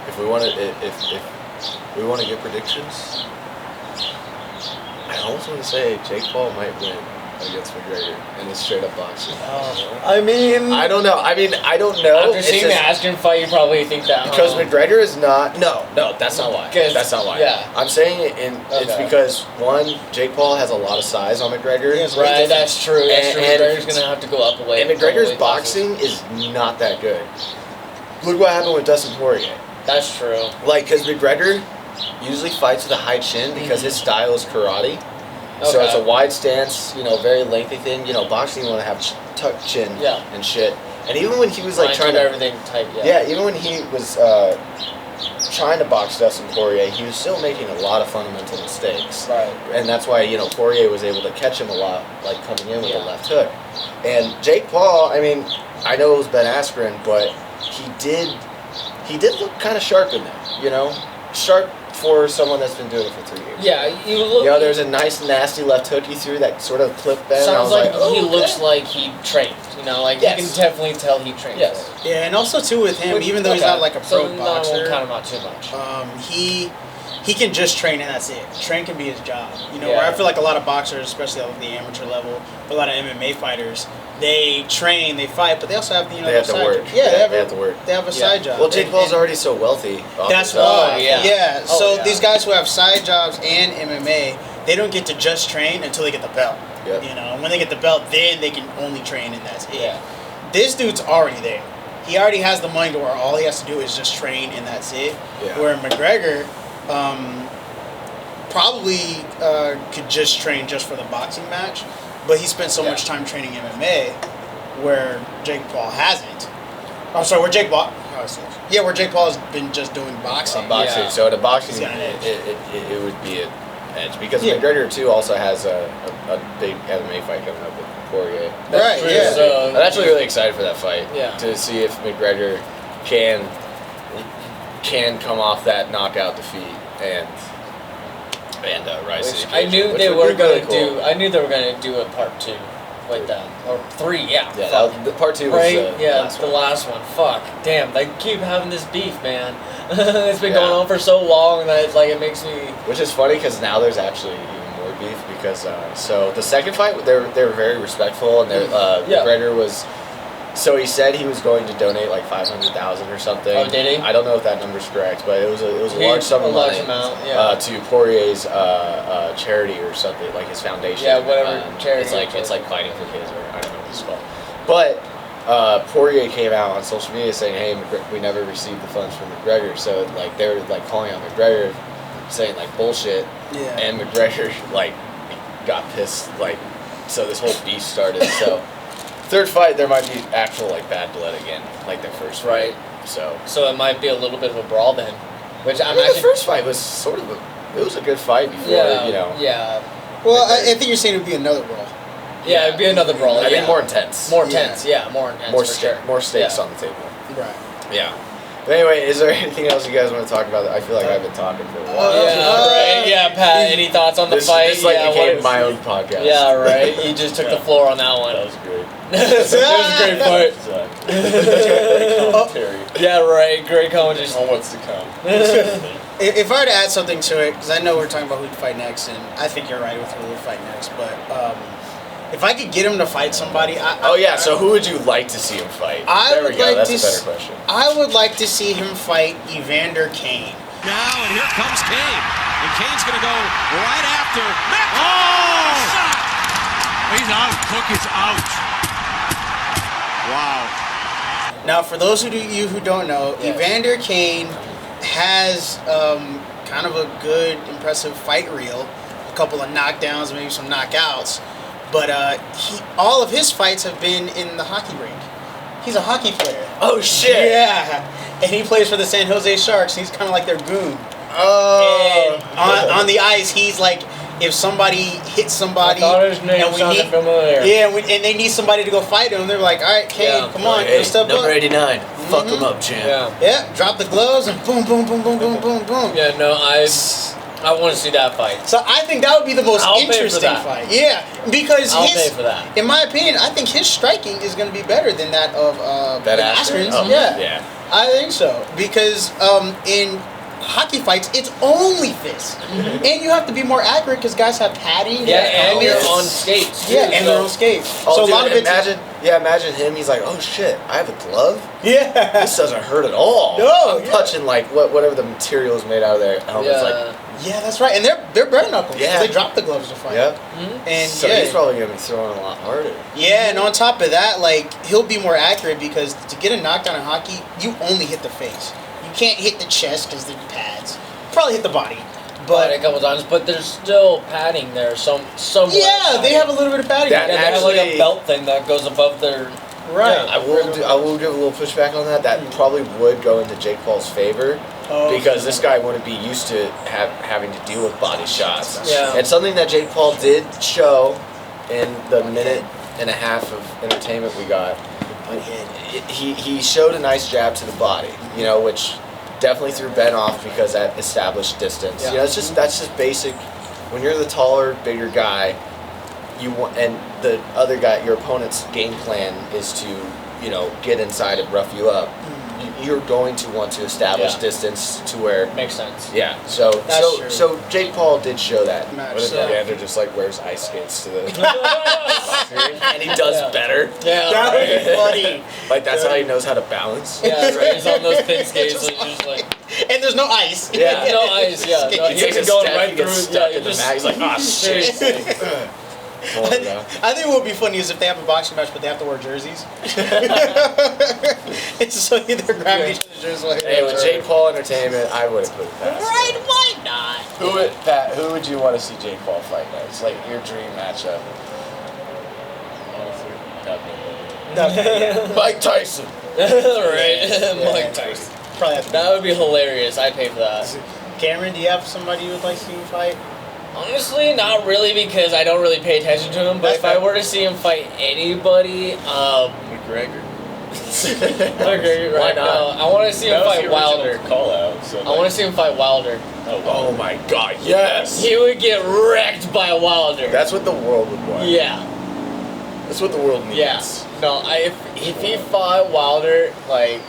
If we want to, if we want to get predictions, I almost want to say Jake Paul might win against McGregor in this straight up boxing. I mean, I don't know. I mean, I don't know. After It's seeing the just- Askren fight, you probably think that because McGregor is not. No, that's not why. 'Cause- That's not why. yeah. I'm saying it's Okay. because one, Jake Paul has a lot of size on McGregor. He has Right, that's true. That's true. And- McGregor's gonna have to go up a weight. And McGregor's couple weight classes. boxing is not that good. Look what happened with Dustin Poirier. That's true. Like, because McGregor usually fights with a high chin because his style is karate. So Okay. it's a wide stance, very lengthy thing. Boxing you want to have tucked chin Yeah. and shit. And even when he was like Trying trying to to, keep everything tight. yeah, even when he was trying to box Dustin Poirier, he was still making a lot of fundamental mistakes. Right. And that's why Poirier was able to catch him a lot, like coming in with a Yeah. left hook. And Jake Paul, I mean, I know it was Ben Askren, but he did look kind of sharp in there. Sharp for someone that's been doing it for 3 years. Yeah, you look. There's a nice nasty left hook he threw that sort of clipped Ben. I Sounds was like oh, he okay. looks like he trained. Like Yes. you can definitely tell he trained. Yes. for it. yeah, and also too with him, Which- even though he's okay. not like a So pro no, I won't boxer, count him out too much. he can just train and that's it. Train can be his job. Where Yeah. I feel like a lot of boxers, especially at the amateur level, a lot of MMA fighters, they train, they fight, but they also have They their have to side work. job. Yeah, they have to work. They have a Yeah. side job. Well, Jake And- Paul's and already so wealthy. off That's his own. why. yeah. Yeah. Oh, So yeah. these guys who have side jobs and MMA, they don't get to just train until they get the belt. Yep. And when they get the belt, then they can only train and that's it. Yeah. This dude's already there. He already has the money to where all he has to do is just train and that's it. Yeah. Where McGregor probably could just train just for the boxing match, but he spent so Yeah. much time training MMA where Jake Paul hasn't. I'm sorry, where Jake Paul... Yeah, where Jake Paul has been just doing boxing. Boxing. Yeah. So in a boxing, He's got an edge. it would be an edge because Yeah. McGregor too also has a big MMA fight coming up with Poirier. Right, true. yeah. So- I'm actually really excited for that fight. Yeah. To see if McGregor can come off that knockout defeat and rise to Which the I occasion, knew which they would were be really gonna cool. do. I knew they were gonna do a part 2 with them or 3. Yeah. Yeah, Fuck. the part 2 was Right? the Yeah, last the one. last one. Fuck. Damn, they keep having this beef, man. It's been Yeah. going on for so long that it's like it makes me. Which is funny because now there's actually even more beef because so the second fight they were very respectful and Yeah. McGregor was. So he said he was going to donate like 500,000 or something. Oh, did he? I don't know if that number's correct, but it was a large sum of A large money amount, yeah. to Poirier's charity or something, like his foundation. Yeah, whatever charity It's like fighting for kids, or I don't know what it's called. But Poirier came out on social media saying, "Hey, we never received the funds from McGregor." So like they were like calling out McGregor, saying like bullshit. Yeah. And McGregor like got pissed, like so this whole beef started. So third fight there might be actual like bad blood again, like their first fight. Right. So it might be a little bit of a brawl then, which I I'm mean, actually. the first fight was sort of it was a good fight before Yeah. Yeah. Well, I think you're saying it would be another brawl. Yeah, it'd be another brawl. I yeah. think more intense, More Yeah. tense. Yeah, more intense. more for sta- sure. more stakes Yeah. on the table. Right. Yeah. But anyway, is there anything else you guys want to talk about? I feel like I've been talking for a while. Yeah, right. Yeah, Pat. Any thoughts on the This, fight? this like yeah, became what- my own podcast. Yeah, right. You just took the floor on that one. That was great. It was a great fight. Commentary Yeah, right. Great comment. on what's to come. If I were to add something to it, because I know we're talking about who'd fight next, and I think you're right with who would fight next, but if I could get him to fight somebody, Oh yeah. So who would you like to see him fight? I there we would go. like That's to a better s- question. I would like to see him fight Evander Kane. Now, and here comes Kane. And Kane's going to go right after. Oh! He's out. Cook is out. Wow. Now, for those of you who don't know, Yes. Evander Kane has kind of a good, impressive fight reel. A couple of knockdowns, maybe some knockouts. But all of his fights have been in the hockey rink. He's a hockey player. Oh shit. Yeah. And he plays for the San Jose Sharks. He's kind of like their goon. Oh. And on the ice, he's like, if somebody hits somebody, I thought his name and we sounded need, familiar. yeah, and they need somebody to go fight him, they're like, all right, Kane, Yeah. come on, Hey, go step number up. 89. Fuck him up, champ. Yeah. Yeah, drop the gloves and boom, boom, boom, boom, boom, boom, boom. Yeah. No, I want to see that fight. So I think that would be the most I'll pay for interesting that. fight. Yeah, because I'll pay for that. in my opinion, I think his striking is going to be better than that of That Askren's. Askren? Oh, Yeah, I think so because in hockey fights, it's only fists, and you have to be more accurate because guys have padding. Yeah, and you're helmets. on skates. Too, Yeah, and they're on skates. Oh, so dude, a lot of it's imagine him. He's like, oh shit, I have a glove. yeah. This doesn't hurt at all. No, I'm yeah. touching like whatever the material is made out of their helmet's like. Yeah, that's right, and they're bare knuckles. 'Cause Yeah. they drop the gloves to fight. Yep. And So yeah, he's probably gonna be throwing a lot harder. yeah, and on top of that, like he'll be more accurate because to get a knockdown in hockey, you only hit the face. You can't hit the chest because the pads. Probably hit the body, But a but couple times, but there's still padding there. Somewhere. yeah, they have a little bit of padding. That Yeah, they have like a actually- belt thing that goes above their. Right. I will give a little pushback on that. That probably would go into Jake Paul's favor Oh, because this guy wouldn't be used to having to deal with body shots. Yeah. And something that Jake Paul did show in the minute and a half of entertainment we got, he showed a nice jab to the body, you know, which definitely threw Ben off because that established distance. Yeah. You know, that's just basic. When you're the taller, bigger guy, you want, and the other guy, your opponent's game plan is to, you know, get inside and rough you up. You're going to want to establish Yeah. distance to where, Makes sense. yeah. So That's true. so Jake Paul did show that, What if So- Evander just like wears ice skates to the and he does Yeah. better. Yeah. That would be funny. Like that's how he knows how to balance. Yeah, right. He's on those thin skates, like, just like And there's no ice. Yeah. no ice. Yeah, no, He he's takes a going step, right he through. gets Yeah, stuck you in the just mat. He's like, ah, shit. Seriously. Oh, no. I think what would be funny is if they have a boxing match, but they have to wear jerseys. It's so they're grabbing each other's jerseys. Like, Hey, with Jake Paul Entertainment, I wouldn't put it past. right? Why not? Who would you want to see Jake Paul fight next? Like your dream matchup? Honestly, Mike Tyson. Right, Mike Tyson. Probably have to. That would be hilarious. I'd pay for that. Cameron, do you have somebody you would like to see you fight? Honestly, not really because I don't really pay attention to him. But That's if I fair. were to see him fight anybody, McGregor. okay, Why right not? now, I want to see him That was fight the Wilder. original call out. So I want to see him fight Wilder. Oh my God, yes. He would get wrecked by Wilder. That's what the world would want. Yeah, That's what the world needs. yeah. No, if he fought Wilder, like,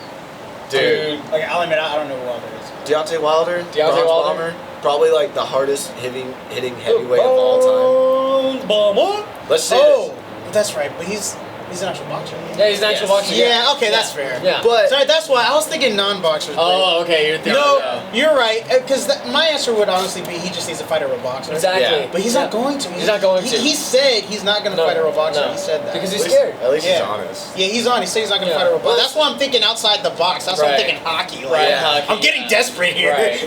dude, Like, I'll admit, I don't know who Wilder is. Deontay Wilder, Deontay Bronze Wilder? Bomber, probably like the hardest hitting heavyweight of all Bomber. time. Let's say Oh, that's right, but he's an actual boxer. Yeah, he's an actual boxer. Yeah, okay, that's fair. Yeah. But Sorry, that's why I was thinking non-boxers. but- Oh, okay. You're thinking. no, yeah. you're right. Because my answer would honestly be he just needs to fight a real boxer. Exactly. Yeah. But he's not going to. He's not going to. He said he's not going to No, fight a real boxer. no. He said that. Because at he's least, scared. at least he's Yeah. honest. Yeah, he's on. He said he's not going to Yeah. fight a real boxer. That's why I'm thinking outside the box. That's why I'm Right. thinking hockey. Like, Right, hockey, I'm getting yeah. desperate here. Right.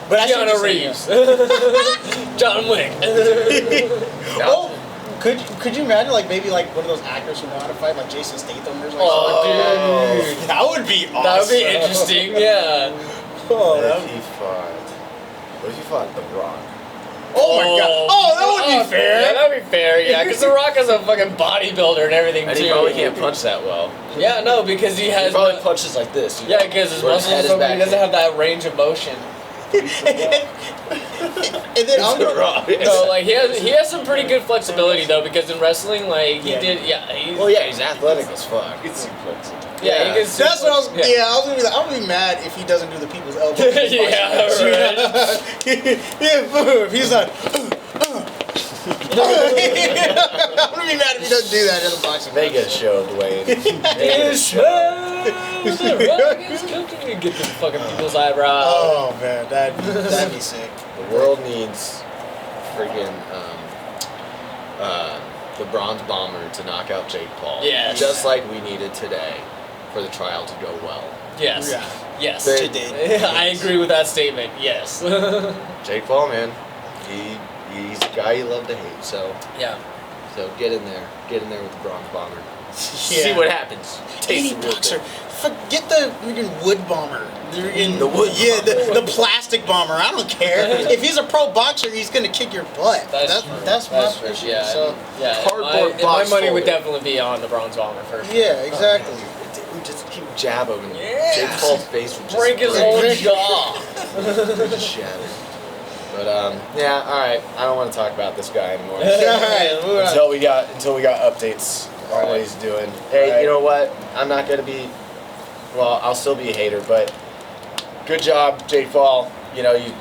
But I see what Keanu you're saying, Reeves. John Wick. yeah. Oh, could you imagine like maybe like one of those actors who know how to fight, like Jason Statham or something? Oh, dude. That would be awesome. That would be interesting. Yeah. Oh, What that if he fought The Rock? oh my god. Oh, that would be fair. Yeah, that'd be fair. Yeah, because The Rock is a fucking bodybuilder and everything And too. he probably can't punch that well. Yeah, no, because he He has. probably no- punches like this. Yeah, because his Where his muscles head are is so big, back. he doesn't have that range of motion. And then I'm The gonna, Rock. No, like he has some pretty good flexibility though, because in wrestling, like he Yeah. did, yeah, he's, Well, yeah, he's athletic as fuck. It's suplex. yeah, he can. that's what I was. Yeah. Yeah, I was gonna be like, I'm gonna be mad if he doesn't do the people's elbow. Yeah, right. Yeah, if he's not. I'm gonna be mad if he doesn't do that in the boxing. They get a show, Dwayne. They get a show. The Rock is cooking and get the fucking people's eyebrows. Oh man, that'd be sick. The world needs friggin' the Bronze Bomber to knock out Jake Paul. Yes. Just like we needed today for the trial to go well. Yes. Yeah. Yes. They- It did. I agree with that statement. Yes. Jake Paul, man, he's a guy you love to hate. So yeah. get in there with the Bronze Bomber. Yeah. See what happens. Any Taste the real boxer. thing. Forget the freaking wood bomber. The wood Yeah, the plastic bomber. I don't care. If he's a pro boxer, he's gonna kick your butt. That's true. That's my true. issue. Yeah. So Yeah. Cardboard my box money would folder. definitely be on the Bronze Bomber for sure. yeah, exactly. We just keep jabbing him. Yeah. Jake Paul's face would just Break his whole jaw. just shatter. But yeah, all right. I don't want to talk about this guy anymore. Alright, moving on. until we got updates on what he's doing. Hey, Right. you know what? I'm not gonna be. Well, I'll still be a hater, but good job, Jake Paul. You know, you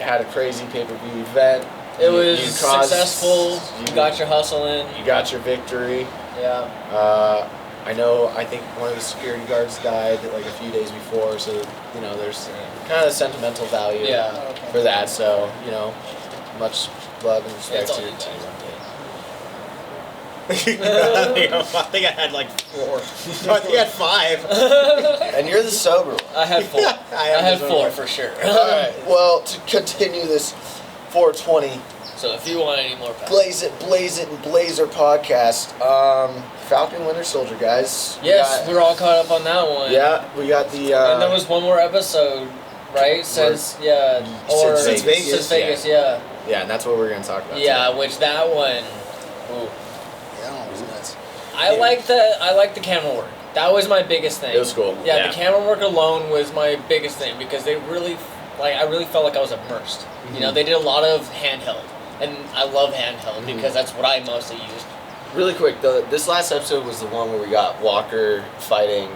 had a crazy pay-per-view event. It You- was you caused- successful. You got your hustle in. You got your victory. Yeah. I think one of the security guards died like a few days before, so you know there's kind of a sentimental value Yeah. for that. So you know, much love and respect It's all to your good. team. I think I had like 4. No, I think I had 5. And you're the sober one. I had 4. I had 4 for sure. All right. Well, to continue this 420 So if you want any more facts. Blaze It, and Blazer podcast, Falcon Winter Soldier, guys. Yes, we're all caught up on that one. Yeah, we got the. And there was one more episode, right? Since Since Vegas. Since Vegas, yeah. Yeah, and that's what we're gonna talk about. Yeah, today. which that one. Ooh. Yeah, that one was nuts. I like the camera work. That was my biggest thing. It was cool. Yeah, Yeah. the camera work alone was my biggest thing because they really, I really felt like I was immersed. You know, they did a lot of handheld, and I love handheld because that's what I mostly used. Really quick, this last episode was the one where we got Walker fighting.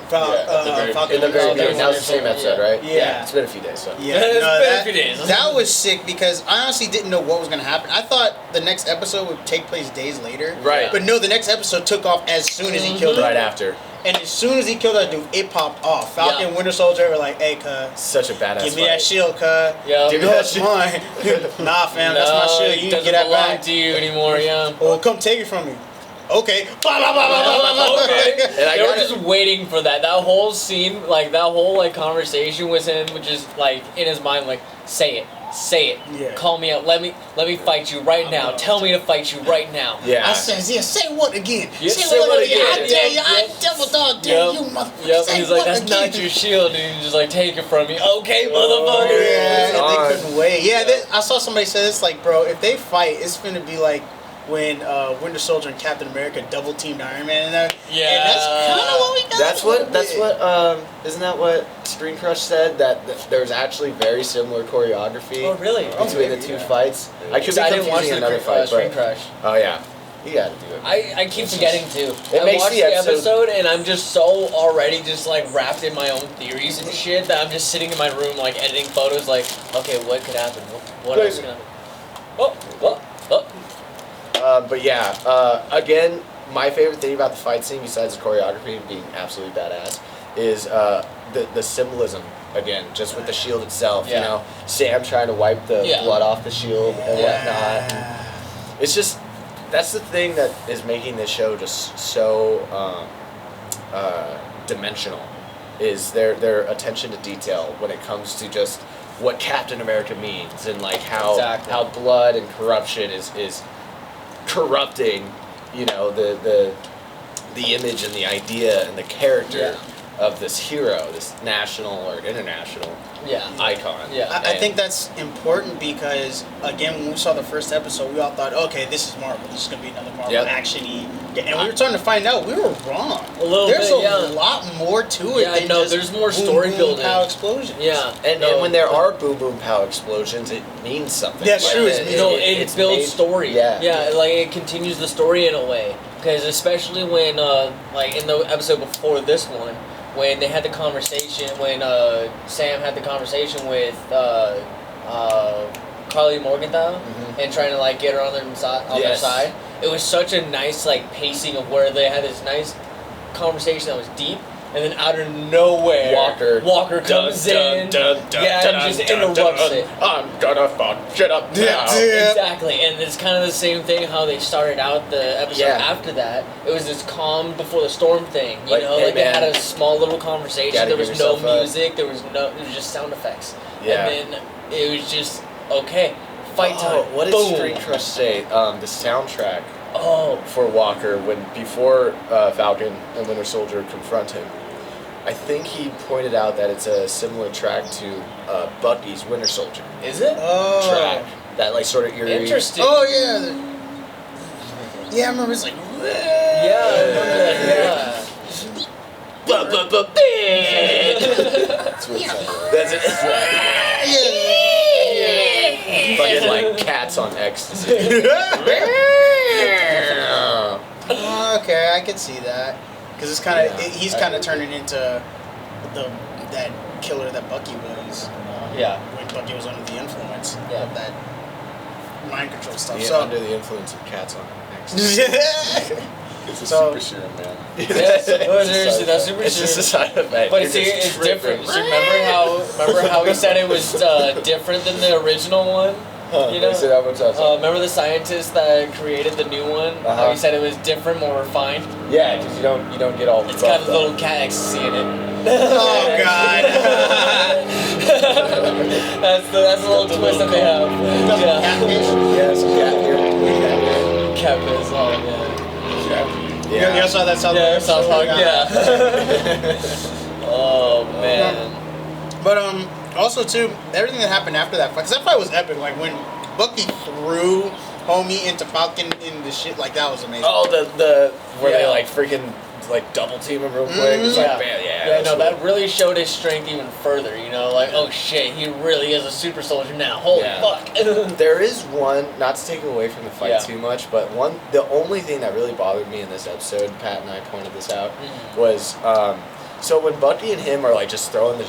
Falcon In the very Falcon beginning, that was the same Winter episode, Soldier, right? yeah. It's been a few days, so. Yeah, It's no, been a few days. that was sick because I honestly didn't know what was going to happen. I thought the next episode would take place days later. Right. But no, the next episode took off as soon as he killed Right him. after. And as soon as he killed that dude, it popped off. Falcon, Yeah. Winter Soldier were like, hey, cuz, Such a badass give me fight. that shield, cuz. Yeah. Give me No, that it's shield. mine. Nah, fam, that's my shield. You it can doesn't get that belong back. to you anymore. Yeah. Well, come take it from me. Okay. Blah, blah, blah, blah, blah, blah, blah. Okay. And I They were got just waiting for that. That whole scene, that whole conversation with him, which is in his mind, say it, Yeah. call me out, let me fight you right now. Tell me to fight you right now. Yeah. I says, yeah, say what again? Yeah, say what again? I again. dare you. I Yep. double dog dare you, motherfucker. Yep. Say He's like, what that's again? not your shield, and he's just take it from me. Okay, Oh, motherfucker. Yeah, It's on. they couldn't wait. Yeah, I saw somebody say this, bro, if they fight, it's gonna be like when Winter Soldier and Captain America double teamed Iron Man and that. Yeah. And that's kind of what we got. Isn't that what Screen Crush said? That there's actually very similar choreography Oh, really? between the two fights. I could be I didn't watch confusing the another fight, Screen but. Crush. Oh, yeah. You gotta do it. I keep forgetting to. It I makes watched the the episode- episode and I'm just so already just wrapped in my own theories and shit that I'm just sitting in my room editing photos okay, what could happen? What else can happen? Oh. But yeah, again, my favorite thing about the fight scene, besides the choreography and being absolutely badass, is the symbolism. Again, just with the shield itself, Yeah. you know, Sam trying to wipe the Yeah. blood off the shield and Yeah. whatnot. And it's just that's the thing that is making this show just so dimensional. Is their attention to detail when it comes to just what Captain America means and how Exactly. how blood and corruption is corrupting, you know, the image and the idea and the character of this hero, this national or international Yeah. icon. Yeah. I And- think that's important because, again, when we saw the first episode, we all thought, okay, this is Marvel. This is going to be another Marvel Yep. action-y. And we were starting to find out we were wrong. A little There's bit, a yeah. lot more to it Yeah, than no, just there's more boom, story boom, building. pow, explosions. Yeah. And when there are boom boom pow explosions, it means something. That's true, It, It builds made- story. Yeah. It continues the story in a way. Because especially when, in the episode before this one, when they had the conversation, when Sam had the conversation with Carly Morgenthau and trying to get her on their Yes. side, it was such a nice pacing of where they had this nice conversation that was deep. And then out of nowhere, Walker comes in, and just interrupts it. I'm gonna fuck shit up now. Exactly, and it's kind of the same thing how they started out the episode Yeah. after that. It was this calm before the storm thing, you Like, know, hey, they had man, a small little conversation. gotta There give was no yourself up. music. It was just sound effects. Yeah. And then it was just okay, fight time. Oh, what did Boom. Street Crush say? The soundtrack Oh, for Walker before Falcon and Winter Soldier confront him. I think he pointed out that it's a similar track to Bucky's Winter Soldier is it? Oh. track. That sort of eerie. Interesting. Oh, yeah. Yeah, I remember it's Yeah, I remember that. Yeah. That's what it sounds like. That's it. Fucking like cats on ecstasy. Okay, I can see that. Because it's kind of he's kind of turning into that killer that Bucky was. When Bucky was under the influence of that mind control stuff. Yeah, So under the influence of cats on ecstasy. It's a So- super serum, man. Seriously, that's super It's just a side effect. But You're see, just it's tripping. different. So remember how he said it was different than the original one? You know? Say that one time. Remember the scientist that created the new one? How he said it was different, more refined? Yeah, because you don't get all. It's got a little cat ecstasy in it. oh god. That's the little twist that they have. Yeah. Yeah, some cat here. Cat piss, oh yeah. You ever saw that South Yeah, Park South Park, episode? yeah. Oh man. But also too, everything that happened after that fight, 'cause that fight was epic. Like when Bucky threw Homie into Falcon in the shit, like that was amazing. Oh, the where they Yeah. like freaking like double team him real quick. It's like, bam, Yeah, that's no, cool. that really showed his strength even further, you know, like, oh shit, he really is a super soldier now, holy Yeah. fuck. There is one, not to take away from the fight Yeah. too much, but the only thing that really bothered me in this episode, Pat and I pointed this out, was so when Bucky and him are like just throwing the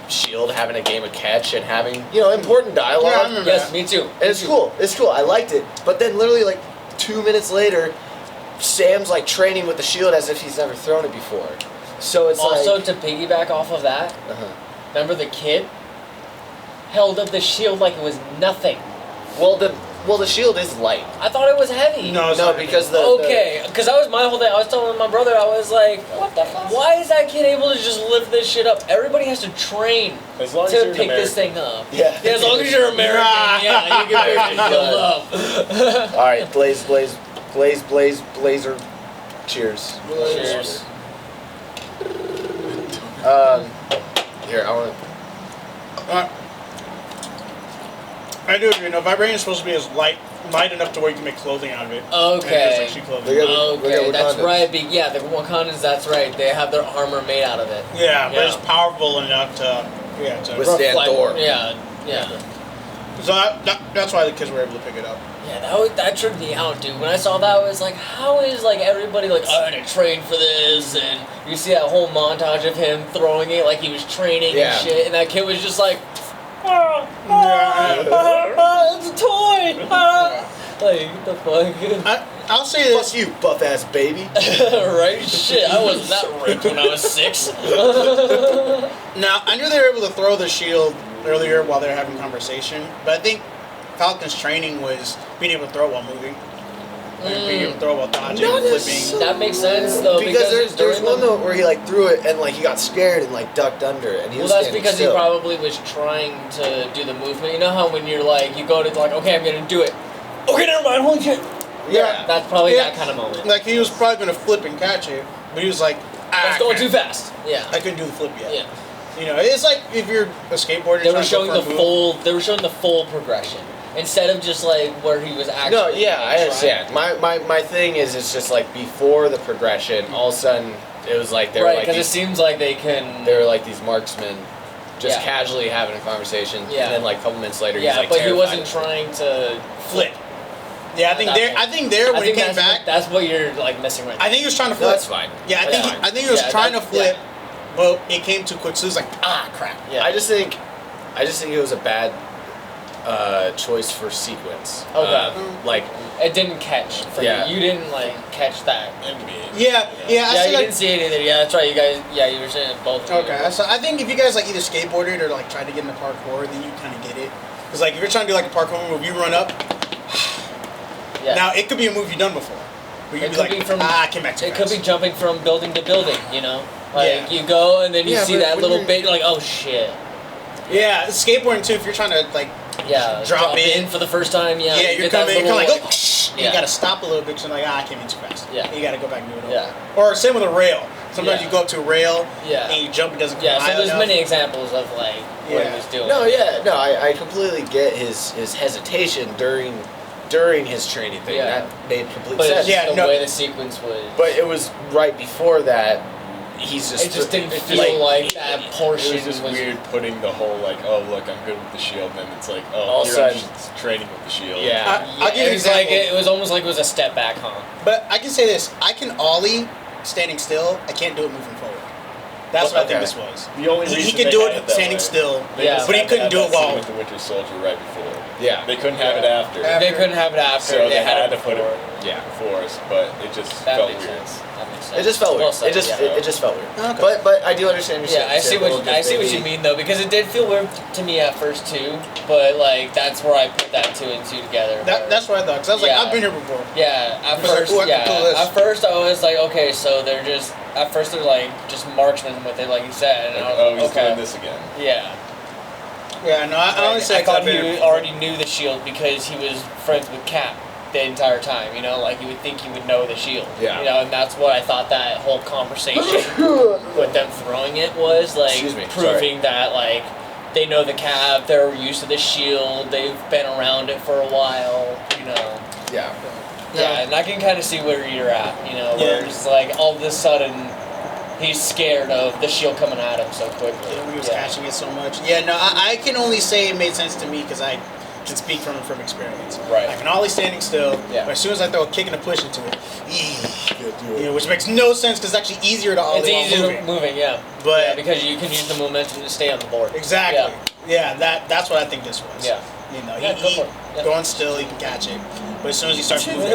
shield, having a game of catch, and having important dialogue. Yeah, I remember Yes, that. me too. And it's cool. It's cool. I liked it. But then literally like 2 minutes later, Sam's like training with the shield as if he's never thrown it before. So it's Also, like to piggyback off of that, remember the kid held up the shield like it was nothing. well the shield is light. I thought it was heavy. No, it's No, not because Okay, because that was my whole thing. I was telling my brother, I was like, what the fuck? Why is that kid able to just lift this shit up? Everybody has to train As long as to you're an pick this American. thing up. Yeah. As long as you're American, yeah, you can pick this shit up. All right, Blazer. Cheers. Cheers. Here, I want I do agree. No, vibranium is supposed to be as light enough to where you can make clothing out of it. Okay. And it's actually clothing. Look at- Okay, that's Wakandans. right. Yeah, the Wakandans, that's right. They have their armor made out of it. Yeah, but Yeah. it's powerful enough to Withstand Like, Thor. Yeah. So that's why the kids were able to pick it up. Yeah, that tripped me out, dude. When I saw that, I was like, how is like everybody like, I had to train for this, and you see that whole montage of him throwing it like he was training Yeah. and shit, and that kid was just like, it's a toy. Like, what the fuck? I'll say this. Fuck you, buff ass baby. Right? Shit, I wasn't that ripped when I was 6. Now, I knew they were able to throw the shield earlier while they were having conversation, but I think Falcon's training was being able to throw while moving. Like being able to throw while dodging, Not flipping. necessarily. That makes sense though, Because there's during one the- though where he like threw it and like he got scared and like ducked under it and he Well, was that's standing because still. he probably was trying to do the movement. You know how when you're like, you go to like, okay, I'm gonna do it. Okay, never mind. Holy shit. Yeah. That's probably Yeah. that kind of moment. Like he was probably gonna flip and catch it, but he was like, That's going too fast. Yeah. I couldn't do the flip yet. Yeah. You know, it's like if you're a skateboarder. They trying were to showing go the for a move. full. They were showing the full progression instead of just like where he was actually. No, yeah, I trying. understand. My thing is it's just like before the progression, all of a sudden it was like they were Right, like because it these, seems like they can. they were like these marksmen just Yeah. casually having a conversation Yeah. and then like a couple minutes later Yeah, he's like but he terrified wasn't of it. trying to Flip. Yeah, I think That's there. it. I think there when he came that's back. What, that's what you're like missing right I think he was trying to No, flip. that's fine. Yeah, I That's think fine. I think he was Yeah, trying to that- flip, but it came too quick. So he was like, ah, crap. Yeah. I just think it was a bad choice for sequence. Okay. Like It didn't catch. For Yeah. you didn't like catch that. Yeah. I Yeah, see, you like, didn't see it either. Yeah, that's right. You guys. Yeah, you were saying it both. of you. Okay, so I think if you guys like either skateboarded or like tried to get into parkour, then you kind of get it. Because like if you're trying to do like a parkour move, you run up. Yeah. Now it could be a move you've done before. But you'd It be could like, be from- I came back too It could be fast. jumping from building to building, you know? Like, Yeah. you go and then you Yeah, see but that when little you're- bit, you're like, oh shit. Yeah, skateboarding too. If you're trying to like, Yeah. Drop in. for the first time, yeah. yeah, you you're get that coming, you're little, kind of like, like, oh, you gotta stop a little bit. So like, I came in too fast. Yeah. You gotta go back and do it over. Yeah. Or same with a rail. Sometimes Yeah. you go up to a rail. Yeah. And you jump, it doesn't come Yeah, high so there's enough. many examples of like what Yeah. he was doing. no, yeah, no, I completely get his hesitation during his training thing. Yeah. That made complete But sense. it's just Yeah, the no. way the sequence was. But it was right before that. he's just. It just didn't feel like that portion It was just weird putting the whole like, oh look, I'm good with the shield, and then it's like, oh, All of a here I'm sudden- just training with the shield. Yeah. I'll give you an it was like example. it was almost like it was a step back, huh? But I can say this: I can ollie standing still. I can't do it moving forward. That's what I think Okay. this was. The only He reason could they do had it it that standing way. still, They Yeah. just but he had to couldn't have do that it while. scene with the Winter Soldier right before. Yeah. They couldn't have it after. They couldn't have it after. So they had had to put before. it Yeah. before us, but it just That felt makes weird. sense. That makes sense. It just felt Well weird. said, It just yeah. it just felt weird. Okay. But I do understand your Yeah, I see what you mean though, because it did feel weird to me at first too. But like that's where I put that 2 and 2 together. where- That's what I thought. Cause I was like, Yeah. I've been here before. Yeah, at It's like, first, ooh, I can pull this. at first I was like, okay, so they're just at first they're like just marksmen with it, like you said, and Like, I was oh, like, he's okay, doing this again. yeah. Yeah, no, I only said I thought I've been he here before. already knew the shield because he was friends with Cap the entire time. You know, like you would think he would know the shield. Yeah. You know, and that's what I thought that whole conversation with them throwing it was like Excuse me, proving that like they know the Cap, they're used to the shield, they've been around it for a while. You know. Yeah. Yeah, and I can kind of see where you're at. You know, Yeah. where it's like all of a sudden he's scared of the shield coming at him so quickly. Yeah, we was catching it so much. Yeah, no, I can only say it made sense to me because I can speak from experience. Right. I can ollie standing still, Yeah. but as soon as I throw a kick and a push into it, you know, which makes no sense because it's actually easier to ollie It's while easier moving. moving, yeah. But- yeah, because you can use the momentum to stay on the board. Exactly. Yeah, that's what I think this was. Yeah. You know, Yeah, go he for it. Yeah. going still, he can catch it, but as soon as he starts moving,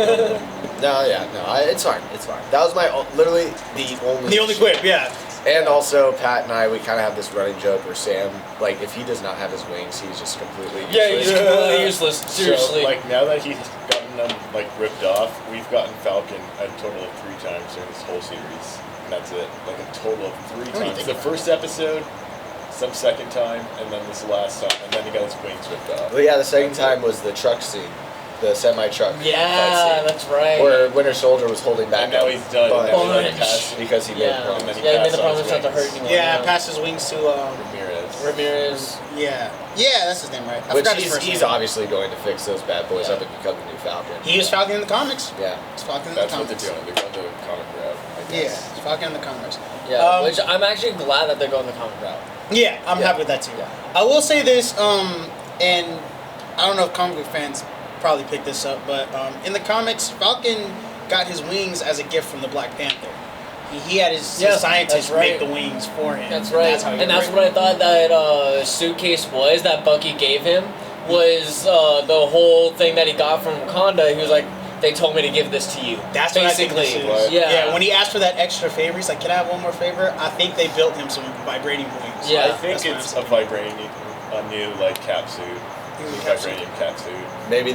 No, yeah, no, it's fine. It's fine. That was literally the only quip, yeah. And also, Pat and I, we kind of have this running joke where Sam, like, if he does not have his wings, he's just completely useless. Yeah, he's completely useless. Seriously. So, like, now that he's gotten them, like, ripped off, we've gotten Falcon a total of 3 times during this whole series. And that's it. Like, a total of 3 What do you times. think The about first episode, some second time, and then this last time, and then he got his wings ripped off. But yeah, the second That's time it. was the truck scene, the semi-truck yeah, fight scene, that's right. where Winter Soldier was holding back And now a he's done. And now he, like, Bunch. passed because he made yeah, promise. then he yeah, he made passed the on his promise not to hurt wings. anyone. Yeah, pass his wings to Ramirez. Ramirez. yeah, that's his name, right? I Which forgot his first he's name. obviously going to fix those bad boys Yeah. up and become the new Falcon. He was Falcon in the comics. Yeah. He's Falcon in That's the what they're comics. doing. They're going to comic route, I Yeah, guess. he's Falcon in the comics. Yeah, which I'm actually glad that they're going the comic route. Yeah, I'm Yeah. happy with that too. Yeah. I will say this, and I don't know if comic book fans probably picked this up, but in the comics, Falcon got his wings as a gift from the Black Panther. He had his Yeah, scientists that's right. make the wings for him. That's right. That's how he And that's got what I thought that suitcase was that Bucky gave him was the whole thing that he got from Wakanda. He was like, they told me to give this to you. That's what I think this basically. is. Yeah. When he asked for that extra favor, he's like, "Can I have one more favor?" I think they built him some vibranium wings. Yeah. I think That's what it's I'm a vibranium, a new like cap suit. It's a New cap suit. vibranium cap suit. Maybe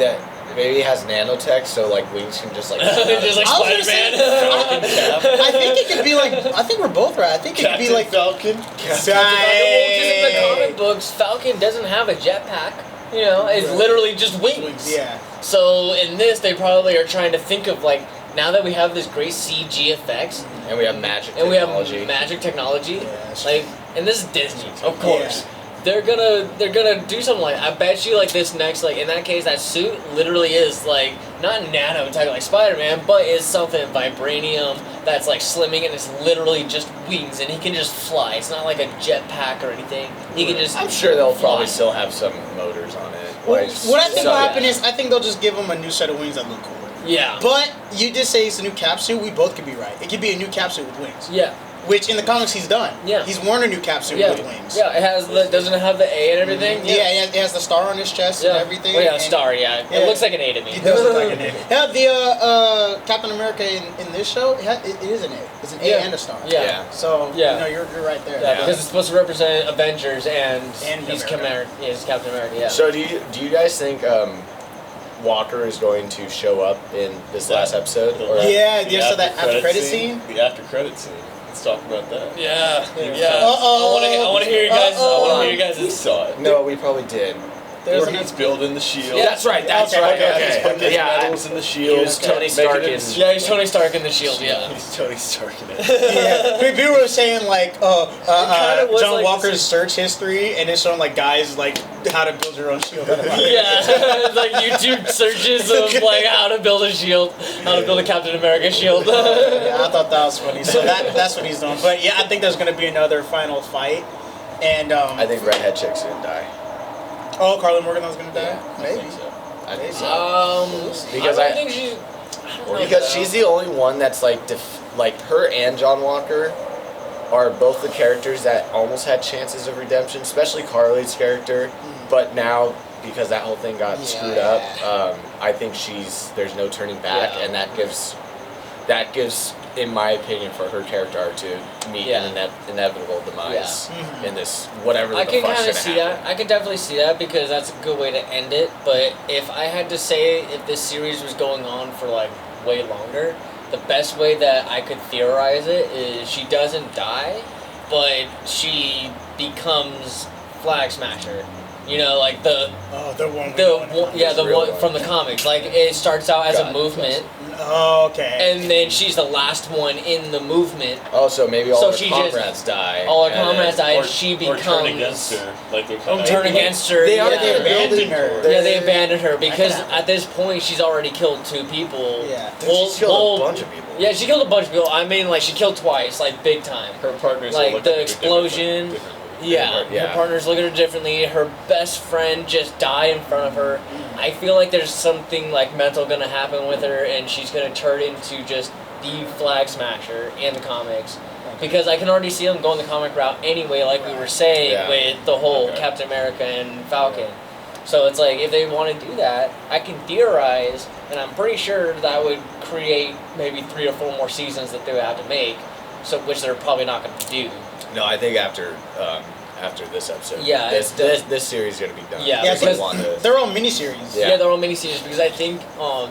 he has nanotech, so like wings can just like. Just like I was gonna Spider-Man. say, I think it could be like. I think we're both right. I think it could be like. Falcon. Because in the comic books, Falcon doesn't have a jetpack. You know, it's literally just wings. Yeah. So in this, they probably are trying to think of like, now that we have this great CG effects, And we have magic and we have technology. magic technology, that's like, and this is Disney, of course. They're gonna do something like, I bet you like this next, like in that case, that suit literally is like not nanotech like Spider-Man, but is something vibranium that's like slimming and it's literally just wings and he can just fly. It's not like a jetpack or anything. He can just. I'm sure they'll probably fly. still have some motors on it. What Like, I think so- will happen is I think they'll just give him a new set of wings that look cool. Yeah. But you did say it's a new cap suit. We both could be right. It could be a new cap suit with wings. Yeah. Which in the comics he's done. Yeah. He's worn a new cap suit Yeah. with wings. Yeah. It has the. Doesn't it have the A and everything? Yeah, it has the star on his chest and everything. Oh yeah, and star. Yeah. Yeah. It looks like an A to me. He does look like an A. Yeah, the Captain America in this show, it is an A. It's an A Yeah. and a star. Yeah. Yeah. So Yeah. you're right there. Yeah, because it's supposed to represent Avengers and he's America. he's Captain America. Yeah. So do you guys think Walker is going to show up in this last episode? Or Yeah, you saw that after credit scene? The after credit scene. Let's talk about that. yeah. Uh-oh. I want to hear you guys. I want to hear you We guys. saw it. No, we probably did. There's Where he's building the shield. Yeah, That's right. That's Okay, right. okay, He's Okay. putting his Yeah. medals in the shield. He's Tony Stark in. Yeah, he's Tony Stark in the Shield. Yeah. He's Tony Stark in it. Yeah, people were saying like, kinda was John like Walker's this- search history, and it's showing like guys like how to build your own shield. Yeah, like YouTube searches of like how to build a shield, how to build a Captain America shield. Yeah, I thought that was funny. So that's what he's doing. But yeah, I think there's gonna be another final fight, and I think redhead chick's gonna die. oh, Carla Morgan was gonna die. Yeah, Maybe. I think so. Because I don't think she's. I don't know, Because though. she's the only one that's like, like her and John Walker are both the characters that almost had chances of redemption, especially Carly's character. But now, because that whole thing got screwed up, I think there's no turning back, Yeah. and that gives, in my opinion, for her character arc to meet an inevitable demise in this whatever. I the can fuck's kind of gonna see happen. that. I can definitely see that because that's a good way to end it. But if I had to say if this series was going on for like way longer, the best way that I could theorize it is she doesn't die, but she becomes Flag Smasher. You know, like the real one from the comics. Like it starts out as a movement, Oh, okay. and then she's the last one in the movement. Oh, so maybe all So her she just- comrades die. All her and then- comrades die, Or- and she or becomes turn against her. Like they're kind of turn against her. They are yeah. they abandoned her. Yeah, they abandoned her because happen. at this point she's already killed 2 people. Yeah. She's killed a bunch of people. Yeah, she killed a bunch of people. I mean, like she killed twice, like big time. her partners Like, will look the at her explosion. differently. Yeah, Yeah. her partners look at her differently. Her best friend just died in front of her. I feel like there's something like mental gonna happen with her, and she's gonna turn into just the Flag Smasher in the comics. Because I can already see them going the comic route anyway, like we were saying Yeah. with the whole Okay. Captain America and Falcon. So it's like if they want to do that, I can theorize, and I'm pretty sure that would create maybe 3 or 4 more seasons that they would have to make. So which they're probably not going to do. No, I think after this episode. Yeah, this it's this series is gonna be done. Yeah, yeah, because because they're all miniseries. Yeah. Yeah, they're all miniseries because I think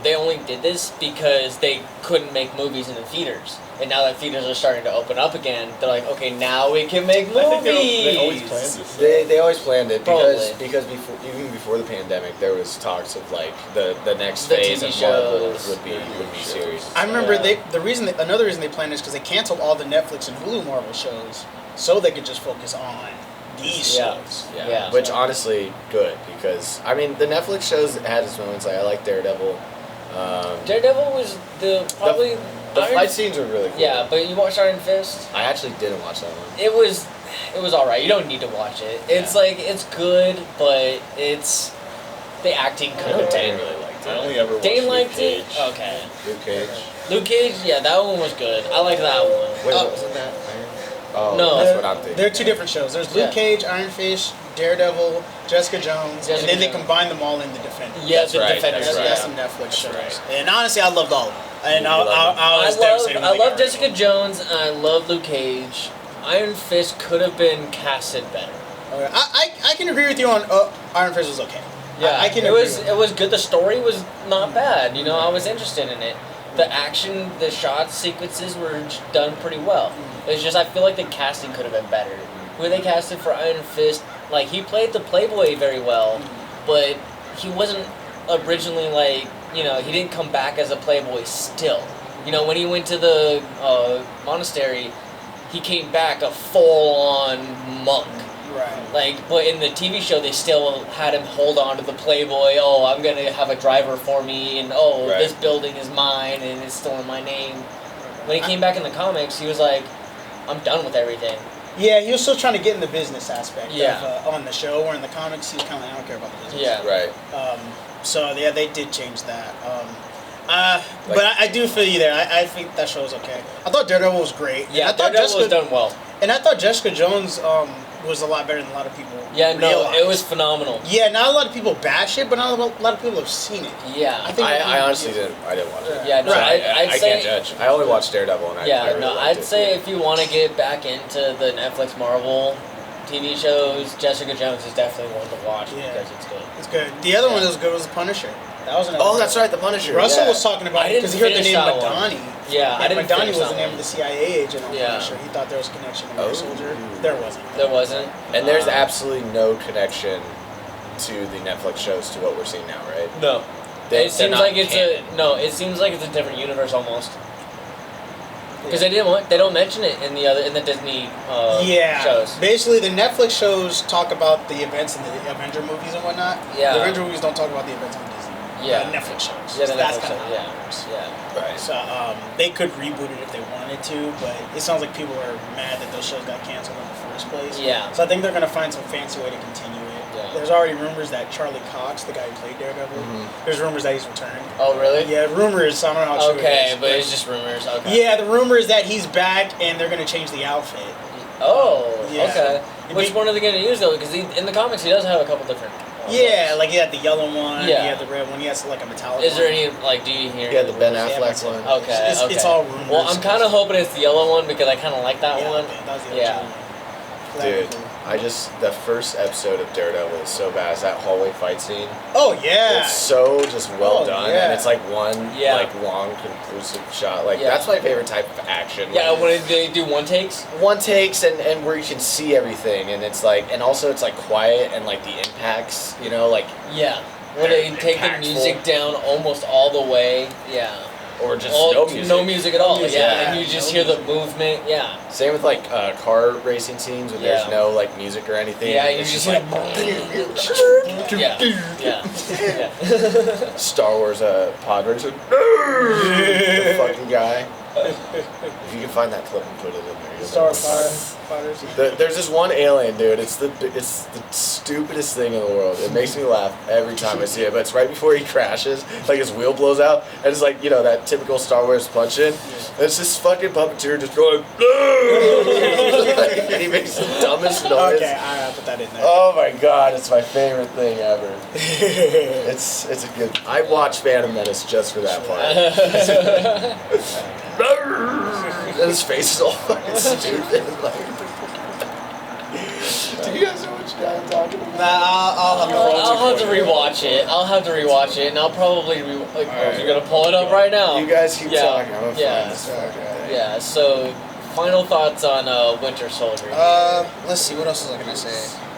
they only did this because they couldn't make movies in the theaters, and now that theaters are starting to open up again, they're like, okay, now we can make movies. I think they always planned this. They always planned it Probably. because even before the pandemic there was talks of like the next The phase TV of Marvel shows. would be series. I remember Yeah. another reason they planned is because they canceled all the Netflix and Hulu Marvel shows so they could just focus on these Yeah. shows. Yeah. Which honestly good because I mean the Netflix shows had its moments. Like I like Daredevil. Daredevil was probably The Iron- fight scenes were really cool. Yeah, but you watched Iron Fist. I actually didn't watch that one. It was alright. You don't need to watch it. It's like it's good, but it's the acting I kind know of Dane really liked I it. only ever watched Dane Luke liked Cage. it. Okay. Luke Cage. Luke Cage, yeah, that one was good. I like that one. Wait, wasn't that Iron? Oh, No. that's what I'm thinking. They're 2 different shows. There's Luke Yeah. Cage, Iron Fist, Daredevil, Jessica Jones, Jessica and then they Jones. combine them all in the Defenders. Yeah, That's the right, Defenders. that's That's right. some Netflix shows. right. And honestly, I loved all of them. And You I love them. was devastated when I they love got rid of Jessica them. Jones and I love Luke Cage. Iron Fist could have been casted better. Okay, I can agree with you on Iron Fist was okay. Yeah, I can it agree was with it was good. The story was not bad. You know, I was interested in it. The action, the shot sequences were done pretty well. It's just I feel like the casting could have been better. Who they casted for Iron Fist, like he played the Playboy very well, but he wasn't originally like he didn't come back as a Playboy still. You know, when he went to the monastery, he came back a full-on monk. Right. Like, but in the TV show, they still had him hold on to the Playboy. Oh, I'm gonna have a driver for me, and Right. this building is mine, and it's still in my name. When he came back in the comics, he was like, I'm done with everything. Yeah, he was still trying to get in the business aspect Yeah. of, on the show, or in the comics, he was kind of like, I don't care about the business. Yeah. Right. So yeah, they did change that. But I do feel you there. I think that show was okay. I thought Daredevil was great. Yeah, I thought Daredevil was done well. And I thought Jessica Jones was a lot better than a lot of people. Yeah, no, realized. it was phenomenal. Yeah, not a lot of people bash it, but not a lot of people have seen it. Yeah. I think I honestly didn't. I didn't watch it. Yeah, no, So I'd I say- can't judge. I only watched Daredevil, and I Yeah, really no, liked I'd it. say if you want to get back into the Netflix Marvel TV shows, Jessica Jones is definitely one to watch Yeah. because it's good. It's good. The other one that was good was The Punisher. That was another Oh, one. that's right, The Punisher. Russell yeah. was talking about I it because he didn't heard the name finish that one. Madani. Yeah, I didn't Madani finish was that the name one. of the CIA agent on Yeah. Punisher. He thought there was a connection to Winter Oh. Soldier. There wasn't. There wasn't. And there's absolutely no connection to the Netflix shows to what we're seeing now, right? No. They're It seems not like it's canon. it seems like it's a different universe almost. Because they don't mention it in the Disney shows. Basically, the Netflix shows talk about the events in the Avenger movies and whatnot. Yeah. The Avenger movies don't talk about the events on Disney. Yeah. Netflix shows. Yeah, So the that's Netflix kind of shows, how it works. Yeah. Right. So they could reboot it if they wanted to, but it sounds like people are mad that those shows got canceled in the first place. Yeah. So I think they're gonna find some fancy way to continue it. Yeah. There's already rumors that Charlie Cox, the guy who played Daredevil, there's rumors that he's returned. Oh, really? Yeah, rumors. I don't know how true it Okay, is. but it's just rumors. Okay. Yeah, the rumor is that he's back and they're gonna change the outfit. Oh, Yeah. okay. It'd Which be- one are they going to use though? Because in the comics he does have a couple different. Yeah, ones. like he had the yellow one, Yeah. he had the red one, he has like a metallic Is one. there any like? Do you hear? Yeah, the Ben rumors? Affleck one. Okay, It's- okay. it's all rumors. Well, I'm kind of hoping it's the yellow one because I kind of like that Yeah, one. that was the Yeah. original one. That'd be Dude, cool. the first episode of Daredevil is so bad. It's that hallway fight scene. Oh yeah. It's so just well Oh, done, yeah. and it's like one Yeah. like long conclusive shot. Like Yeah. that's my favorite type of action. Yeah, like, when they do one takes. one takes and where you can see everything, and it's like, and also it's like quiet and like the impacts, you know, like Yeah. When they They're take the impactful. music down almost all the way. Yeah. or just All, no music. at all. music, Yeah, yeah. and you just No hear the movement. Yeah. Same with like car racing scenes when there's Yeah. no like music or anything. Yeah, you it's just just hear. like Yeah. Yeah. Star Wars pod racer. The fucking guy. If you can find that clip and put it in there. you'll Star know. Fighters. There's this one alien, dude. It's the stupidest thing in the world. It makes me laugh every time I see it. But it's right before he crashes, like his wheel blows out, and it's like, you know, that typical Star Wars punch in. And it's this fucking puppeteer just going. Like, he makes the dumbest noise. Okay, I'll put that in there. Oh my god, it's my favorite thing ever. It's a good. I watched Phantom Menace just for that part. And his face is all fucking stupid. Like, do you guys know which guy I'm talking about? I'll have to rewatch it. And I'll probably you're gonna pull it up right now. You guys keep Yeah. talking. I'm gonna Yeah. find this fuck guy. Yeah. So, final thoughts on Winter Soldier. Let's see, what else was I gonna say?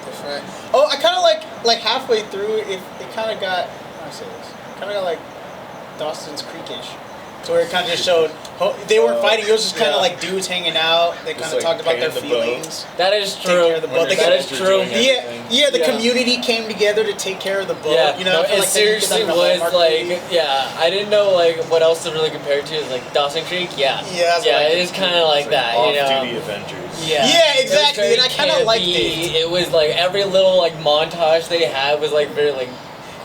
Different. Oh, I kind of like halfway through, it kind of got, how do I say this? Kind of got like Dawson's Creek-ish. So where it kind of just showed, they weren't fighting, it was just kind of yeah. like dudes hanging out, they kind of like talked about their painting the boat. feelings. That is Take true. care of the boat. They That got- is true. Yeah, the Yeah. community came together to take care of the boat. Yeah, You know, I feel it like they did that seriously in the was Hallmark like, movie. yeah, I didn't know like what else to really compare it to. It's like Dawson Creek, yeah, Yeah, that's what I it think. is kind of like that, you know. Off-duty Avengers. Yeah, Yeah, It was exactly, very and I kinda liked campy. it. It was like every little like montage they had was like very like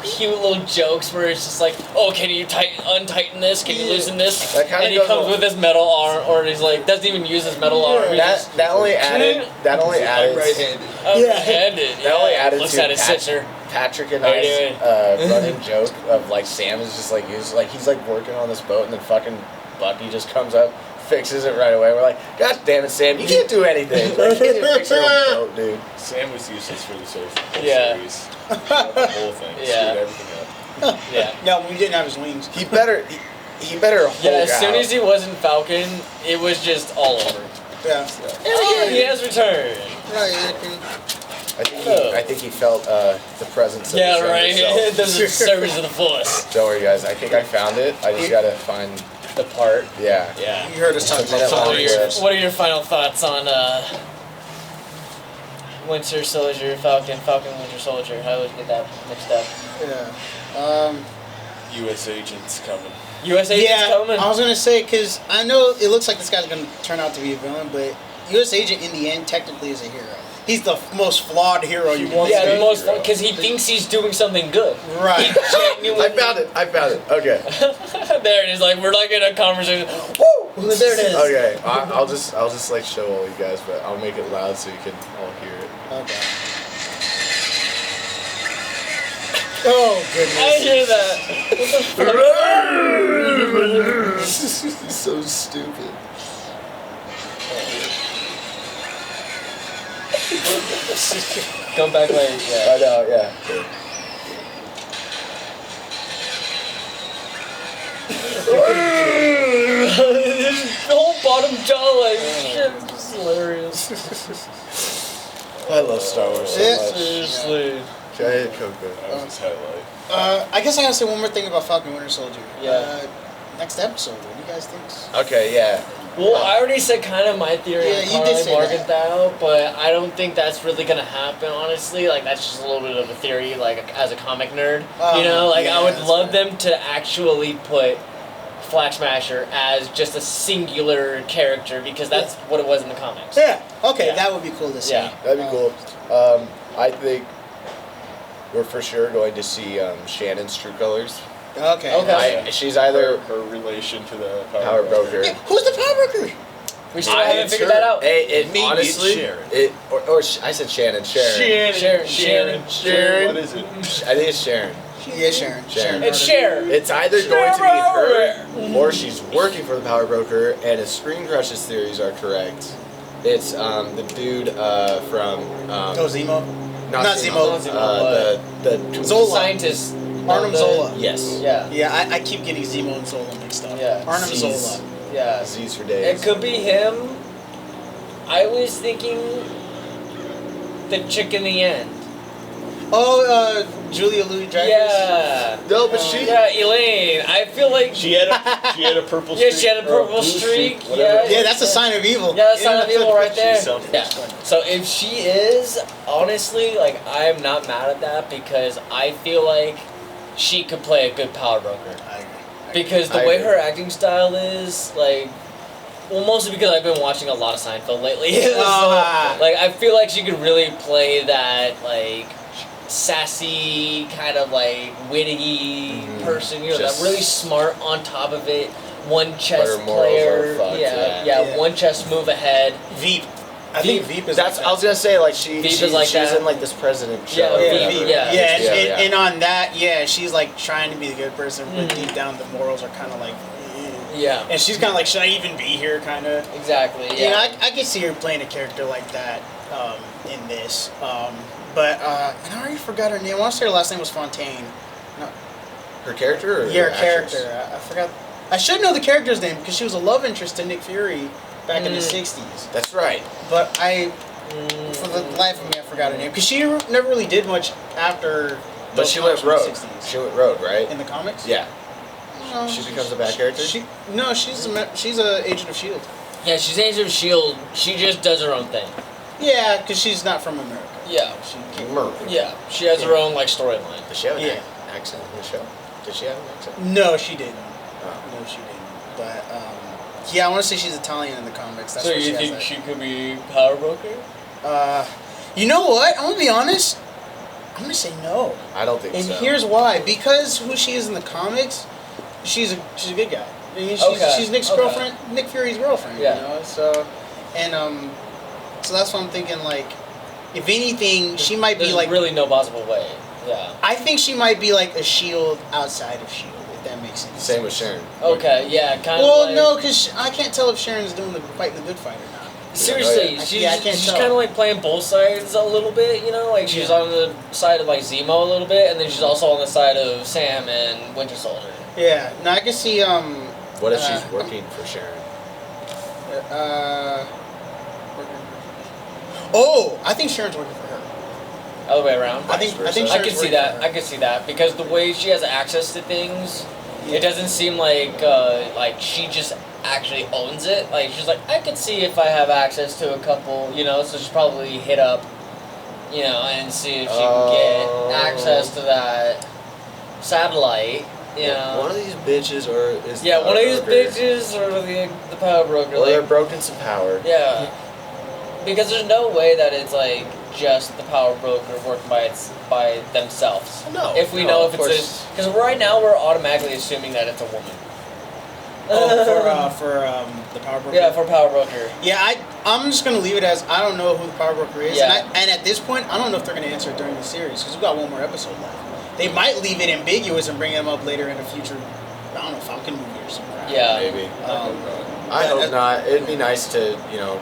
cute little jokes where it's just like, oh, can you untighten this? Can you loosen this? That kinda And he goes comes on- with his metal arm, or he's like doesn't even use his metal arm. He's just That only added. That only added. right-handed. That only Yeah, added looks to at his sister. Patrick and How you I's doing? running joke of like Sam is just like he's like working on this boat and then fucking Bucky just comes up, fixes it right away. We're like, God damn it, Sam, you can't do anything. Like, you can't even fix your own boat, dude. Sam was useless for this whole Yeah. series. The whole thing. Yeah. Screwed everything up. Yeah. No, we didn't have his wings. He better hold Yeah, as soon out. as he wasn't Falcon, it was just all over. Yeah. Oh, he has returned. I think he felt the presence of Yeah, his younger right. self. There's a service of the Force. Don't worry, guys. I think I found it. I just gotta find. The part. Yeah. Yeah. You heard us talk Took me about that long What are your, to- what are your final thoughts on Winter Soldier, Falcon, Winter Soldier? I always get that mixed up. Yeah. U.S. agents coming. US Agent's Yeah, coming. I was gonna say, because I know it looks like this guy's gonna turn out to be a villain, but U.S. Agent in the end technically is a hero. He's the most flawed hero you can Yeah, see. the most fun because he thinks he's doing something good. Right. Genuinely. I found it. Okay. There it is. Like we're like in a conversation. Woo! There it is. Okay. I'll just like show all you guys, but I'll make it loud so you can all hear it. Okay. Oh, goodness. I hear that. This is so stupid. Come back later. Yeah. I know, yeah. His whole bottom jaw, like shit, it's just hilarious. I love Star Wars so Yeah. much. Seriously. Go ahead, Coco. That was his highlight. I guess I gotta say one more thing about Falcon Winter Soldier. Yeah. Next episode, what do you guys think? Okay, yeah. Well, I already said kind of my theory Yeah, on you Carly did say Morgenthau, but I don't think that's really gonna happen. Honestly, like that's just a little bit of a theory, like as a comic nerd, you know. Like yeah, I would that's love fair. them to actually put Flag Smasher as just a singular character because that's what it was in the comics. Yeah. Okay, Yeah. that would be cool to see. Yeah. That'd be cool. I think we're for sure going to see Shannon's true colors. Okay. Okay. She's either Her relation to the power broker. Yeah, who's the power broker? We still haven't it's figured her. that out. It honestly, Sharon. I said Shannon. Sharon. Sharon. What is it? I think it's Sharon. Yeah, Sharon. Sharon. It's Cher. It's either going to be her or she's working for the power broker. And if Screen Crush's theories are correct, it's the dude from Zemo? not Zemo. the Zola. Scientist. Arnim Zola. Yes. Yeah. Yeah, I keep getting Zemo and Zola mixed up. Yeah. Arnim Z's. Zola. Yeah. Z's for It days. could be him. I was thinking the chick in the end. Oh, Julia Louis-Dreyfus. Yeah. No, but she. Yeah, Elaine. I feel like She had a purple yeah, streak. she had a or purple blue streak. whatever. Yeah. Yeah, that's a sign of evil. Yeah, that's sign of evil right there. She's selfish. Yeah. So if she is, honestly, like I'm not mad at that because I feel like she could play a good power broker. I agree. Because the I way agree. her acting style is, like, well, mostly because I've been watching a lot of Seinfeld lately. So, like, I feel like she could really play that, like, sassy, kind of, like, witty person. You know, Just- that really smart on top of it. One But chess her morals player. are fucked, Yeah, yeah. one chess move ahead. Veep. I think Veep is That's. like I was gonna say like she. Veep She is like she was that. in like this president show. Yeah, or Veep, whatever. yeah. Yeah, and on that, yeah, she's like trying to be the good person, but Mhm. deep down the morals are kind of like, Yeah, and she's kind of like, should I even be here? Kind of. exactly. You know, Yeah. I could see her playing a character like that in this. But and I already forgot her name. I want to say her last name was Fontaine. Her character. Or Yeah, her her actress? character. I forgot. I should know the character's name because she was a love interest to Nick Fury back in the '60s. That's right. But for the life of me, I forgot her name because she never really did much after. But those she went comics rogue. from the 60s. She went rogue, right? In the comics. Yeah. No, She becomes a bad character? No, she's a agent of Shield. Yeah, she's Agent of S.H.I.E.L.D. She just does her own thing. Yeah, because she's not from America. Yeah. She Merc. Yeah, she has her own, like, storyline. Does she have an Yeah. accent in the show? Did she have an accent? No, she didn't. Oh. No, she didn't. But yeah, I want to say she's Italian in the comics. That's So why you she has think that. she could be Power Broker? You know what? I'm gonna be honest. I'm gonna say no. I don't think And so. here's why: because who she is in the comics, she's a good guy. I mean, Okay, she's Nick's okay. girlfriend, Nick Fury's girlfriend. Yeah. You know, so so that's what I'm thinking. Like, if anything, she might be There's like. really no possible way. Yeah. I think she might be like a Shield outside of Shield, if that makes sense. Same with Sharon. Okay. Yeah. Kind Well, of. Like, no, because I can't tell if Sharon's doing fighting the good fight or not. Seriously, Yeah, she's, I can't she's tell. kind of like playing both sides a little bit, you know? Like, she's Yeah. on the side of, like, Zemo a little bit, and then she's also on the side of Sam and Winter Soldier. Yeah. Now I can see. What if she's working for Sharon? Oh, I think Sharon's working for her. Other way around. I think versa. I Sharon's can see working that. for her. I can see that because the way she has access to things, Yeah. it doesn't seem like she just actually owns it. Like she's like, I could see if I have access to a couple, you know. So she's probably hit up, you know, and see if she can get access to that satellite. You know. One of these bitches is Yeah, the one of these broker. bitches or the power broker. Well, they're Like, broken some power. yeah. Because there's no way that it's like just the power broker working by themselves. No. If we no, know of if course. it's because right now we're automatically assuming that it's a woman. Oh, for the power broker. Yeah, for power broker. Yeah, I'm just gonna leave it as I don't know who the power broker is, Yeah. and at this point, I don't know if they're gonna answer it during the series because we've got one more episode left. They might leave it ambiguous and bring them up later in a future, I don't know, Falcon movie or something. Yeah. Maybe. Um, I hope that- not. It'd be nice to,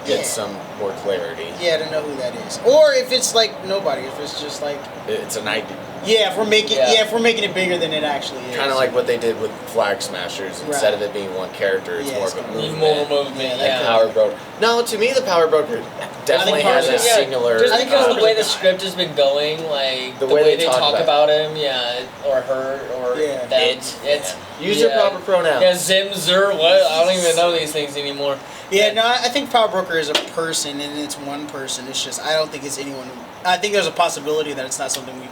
get Yeah. some more clarity. Yeah, to know who that is, or if it's like nobody, if it's just like It's an idea. if we're making Yeah. if we're making it bigger than it actually is. Kind of like what they did with Flag Smashers. Instead of it being one character, it's Yeah, more it's of a gonna be movement. More movement. Yeah, Like Yeah. Power Broker. No, to me, the Power Broker, definitely part has of a it- yeah, singular. Just because part of of the way the the guy. script has been going, like The the way way they they talk talk about about him, yeah, or her, or Yeah. them, it's Use your proper pronouns. Yeah, Zim, Zer, what? I don't even know these things anymore. Yeah, no, I think Power Broker is a person, and it's one person. It's just I don't think it's anyone. I think there's a possibility that it's not someone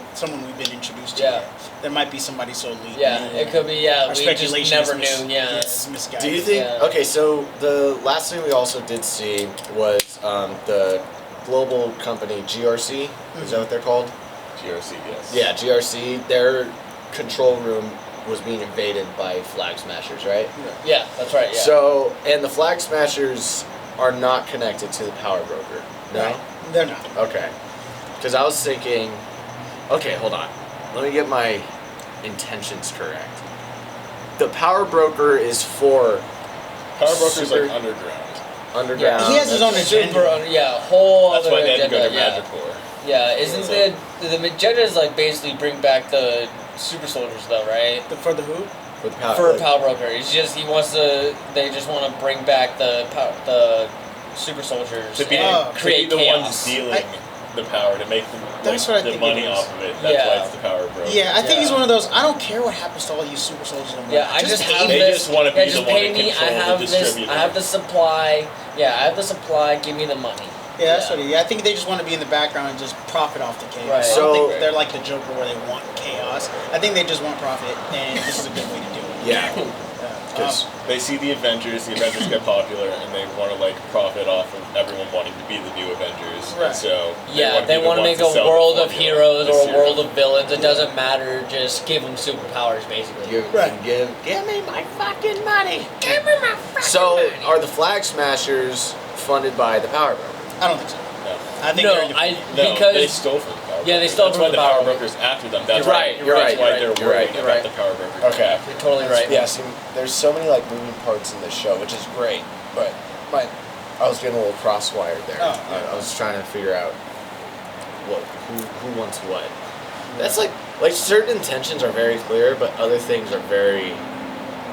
we've been introduced to. Yeah. Yet. There might be somebody so elite. Yeah, it could be. Yeah, Our we just speculation never is knew. Yeah. it's misguided. Do you think? Yeah. Okay, so the last thing we also did see was the global company GRC. Is that what they're called? GRC, yes. Yeah, GRC. Their control room was being invaded by Flag Smashers, right? Yeah, that's right. Yeah. So, and the Flag Smashers are not connected to the Power Broker. No. Right. They're not. Okay. Because I was thinking, okay, hold on. Let me get my intentions correct. The Power Broker is for Power Broker's Super- like underground. underground. He has his own agenda. Super, yeah, whole That's other why they had to go agenda. to Yeah. Madripoor. Yeah, isn't So- the agenda is like basically bring back the super soldiers though, right? For the who? for the power. For like- Power Broker, it's just they just want to bring back the super soldiers To be, and to create be the chaos. ones dealing the power, to make That's what I the think money it is. off of it. That's Yeah. why it's the Power Broker. Yeah, I think Yeah. he's one of those. I don't care what happens to all you super soldiers. No more. Yeah, I just pay have They me. this. just wanna be yeah, the just one pay to me. I control the have this. distributor. I have the supply. Yeah, I have the supply. Give me the money. Yeah, that's what it is. I think they just want to be in the background and just profit off the chaos. Right. I don't So- think they're like the Joker where they want chaos. I think they just want profit, and this is a good way to do it. Yeah. Because they see the Avengers get popular, and they want to like profit off of everyone wanting to be the new Avengers. Right. And so Yeah, they want to make sell a the world of formula, heroes the or a serum. world of villains. It doesn't matter. Just give them superpowers, basically. Right. Give me my fucking money. Give me my fucking money. So, are the Flag Smashers funded by the Power Broker? I don't think so. No. I think No, they're independent. No, because they stole from the Power Broker. Yeah, they stole That's from why the the Power Power Broker. Broker's after them. That's You're right, you're That's right, why you're they're right, you're worried right, you're about right. the Power Broker. Okay. You're totally right. Yeah, see, there's so many like moving parts in this show, which is great, but I was getting a little crosswired there. Oh, I was trying to figure out who wants what. That's like certain intentions are very clear, but other things are very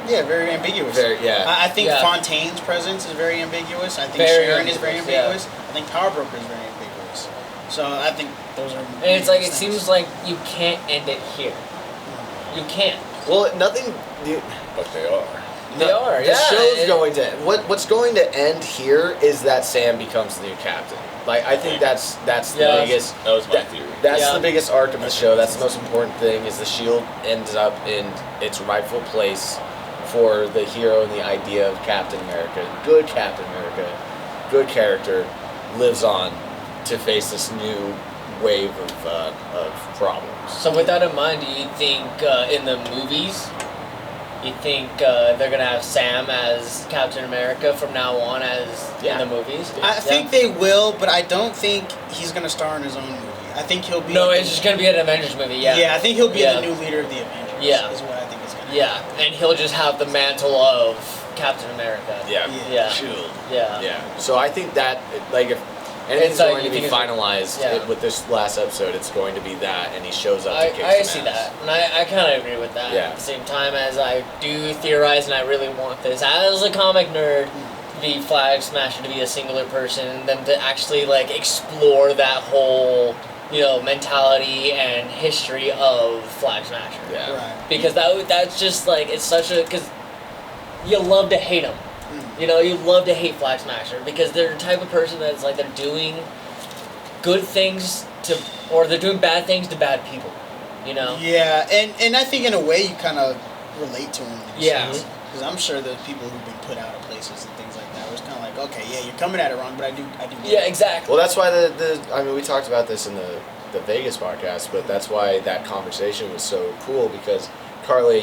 very ambiguous. yeah. I think Yeah. Fontaine's presence is very ambiguous. I think Very Sharon is very ambiguous, yeah. ambiguous. I think Power Broker is very ambiguous. So I think those are. And it's like it ambiguous seems things. like you can't end it here. You can't. Well, nothing. But they are. They are. The Yeah. show's going to what's going to end here is that Sam becomes the new captain. Like I think that's the Yeah. biggest. That was my theory. That's Yeah. the biggest arc of the show. That's the most important thing. Is the shield ends up in its rightful place for the hero and the idea of Captain America. Good Captain America, good character, lives on to face this new wave of problems. So with that in mind, do you think in the movies, you think they're gonna have Sam as Captain America from now on as Yeah. in the movies? I think they will, but I don't think he's gonna star in his own movie. I think he'll be. No, it's just gonna be an Avengers movie. Yeah. Yeah, I think he'll be Yeah. the new leader of the Avengers. Yeah. Is what I think is gonna. Yeah, and he'll just have the mantle of Captain America. Yeah. Yeah. Shield. Yeah. Yeah. So I think that like if anything's It's like going to you be think it's- finalized yeah. with this last episode, it's going to be that, and he shows up. I to kick some see ass. that, and I kind of agree with that. Yeah. At the same time as I do theorize, and I really want this as a comic nerd, the Flag Smasher to be a singular person, and then to actually like explore that whole mentality and history of Flag Smasher. Yeah. Right. Because that's just like it's such a because you love to hate them. You love to hate Flag Smasher because they're the type of person that's like they're doing good things or they're doing bad things to bad people. Yeah, and I think in a way you kind of relate to him. Yeah. Because I'm sure the people who've been put out of places and things like that was kind of like, okay, yeah, you're coming at it wrong, but I do. Yeah, exactly. Well, that's why we talked about this in the Vegas podcast, but that's why that conversation was so cool because Carly,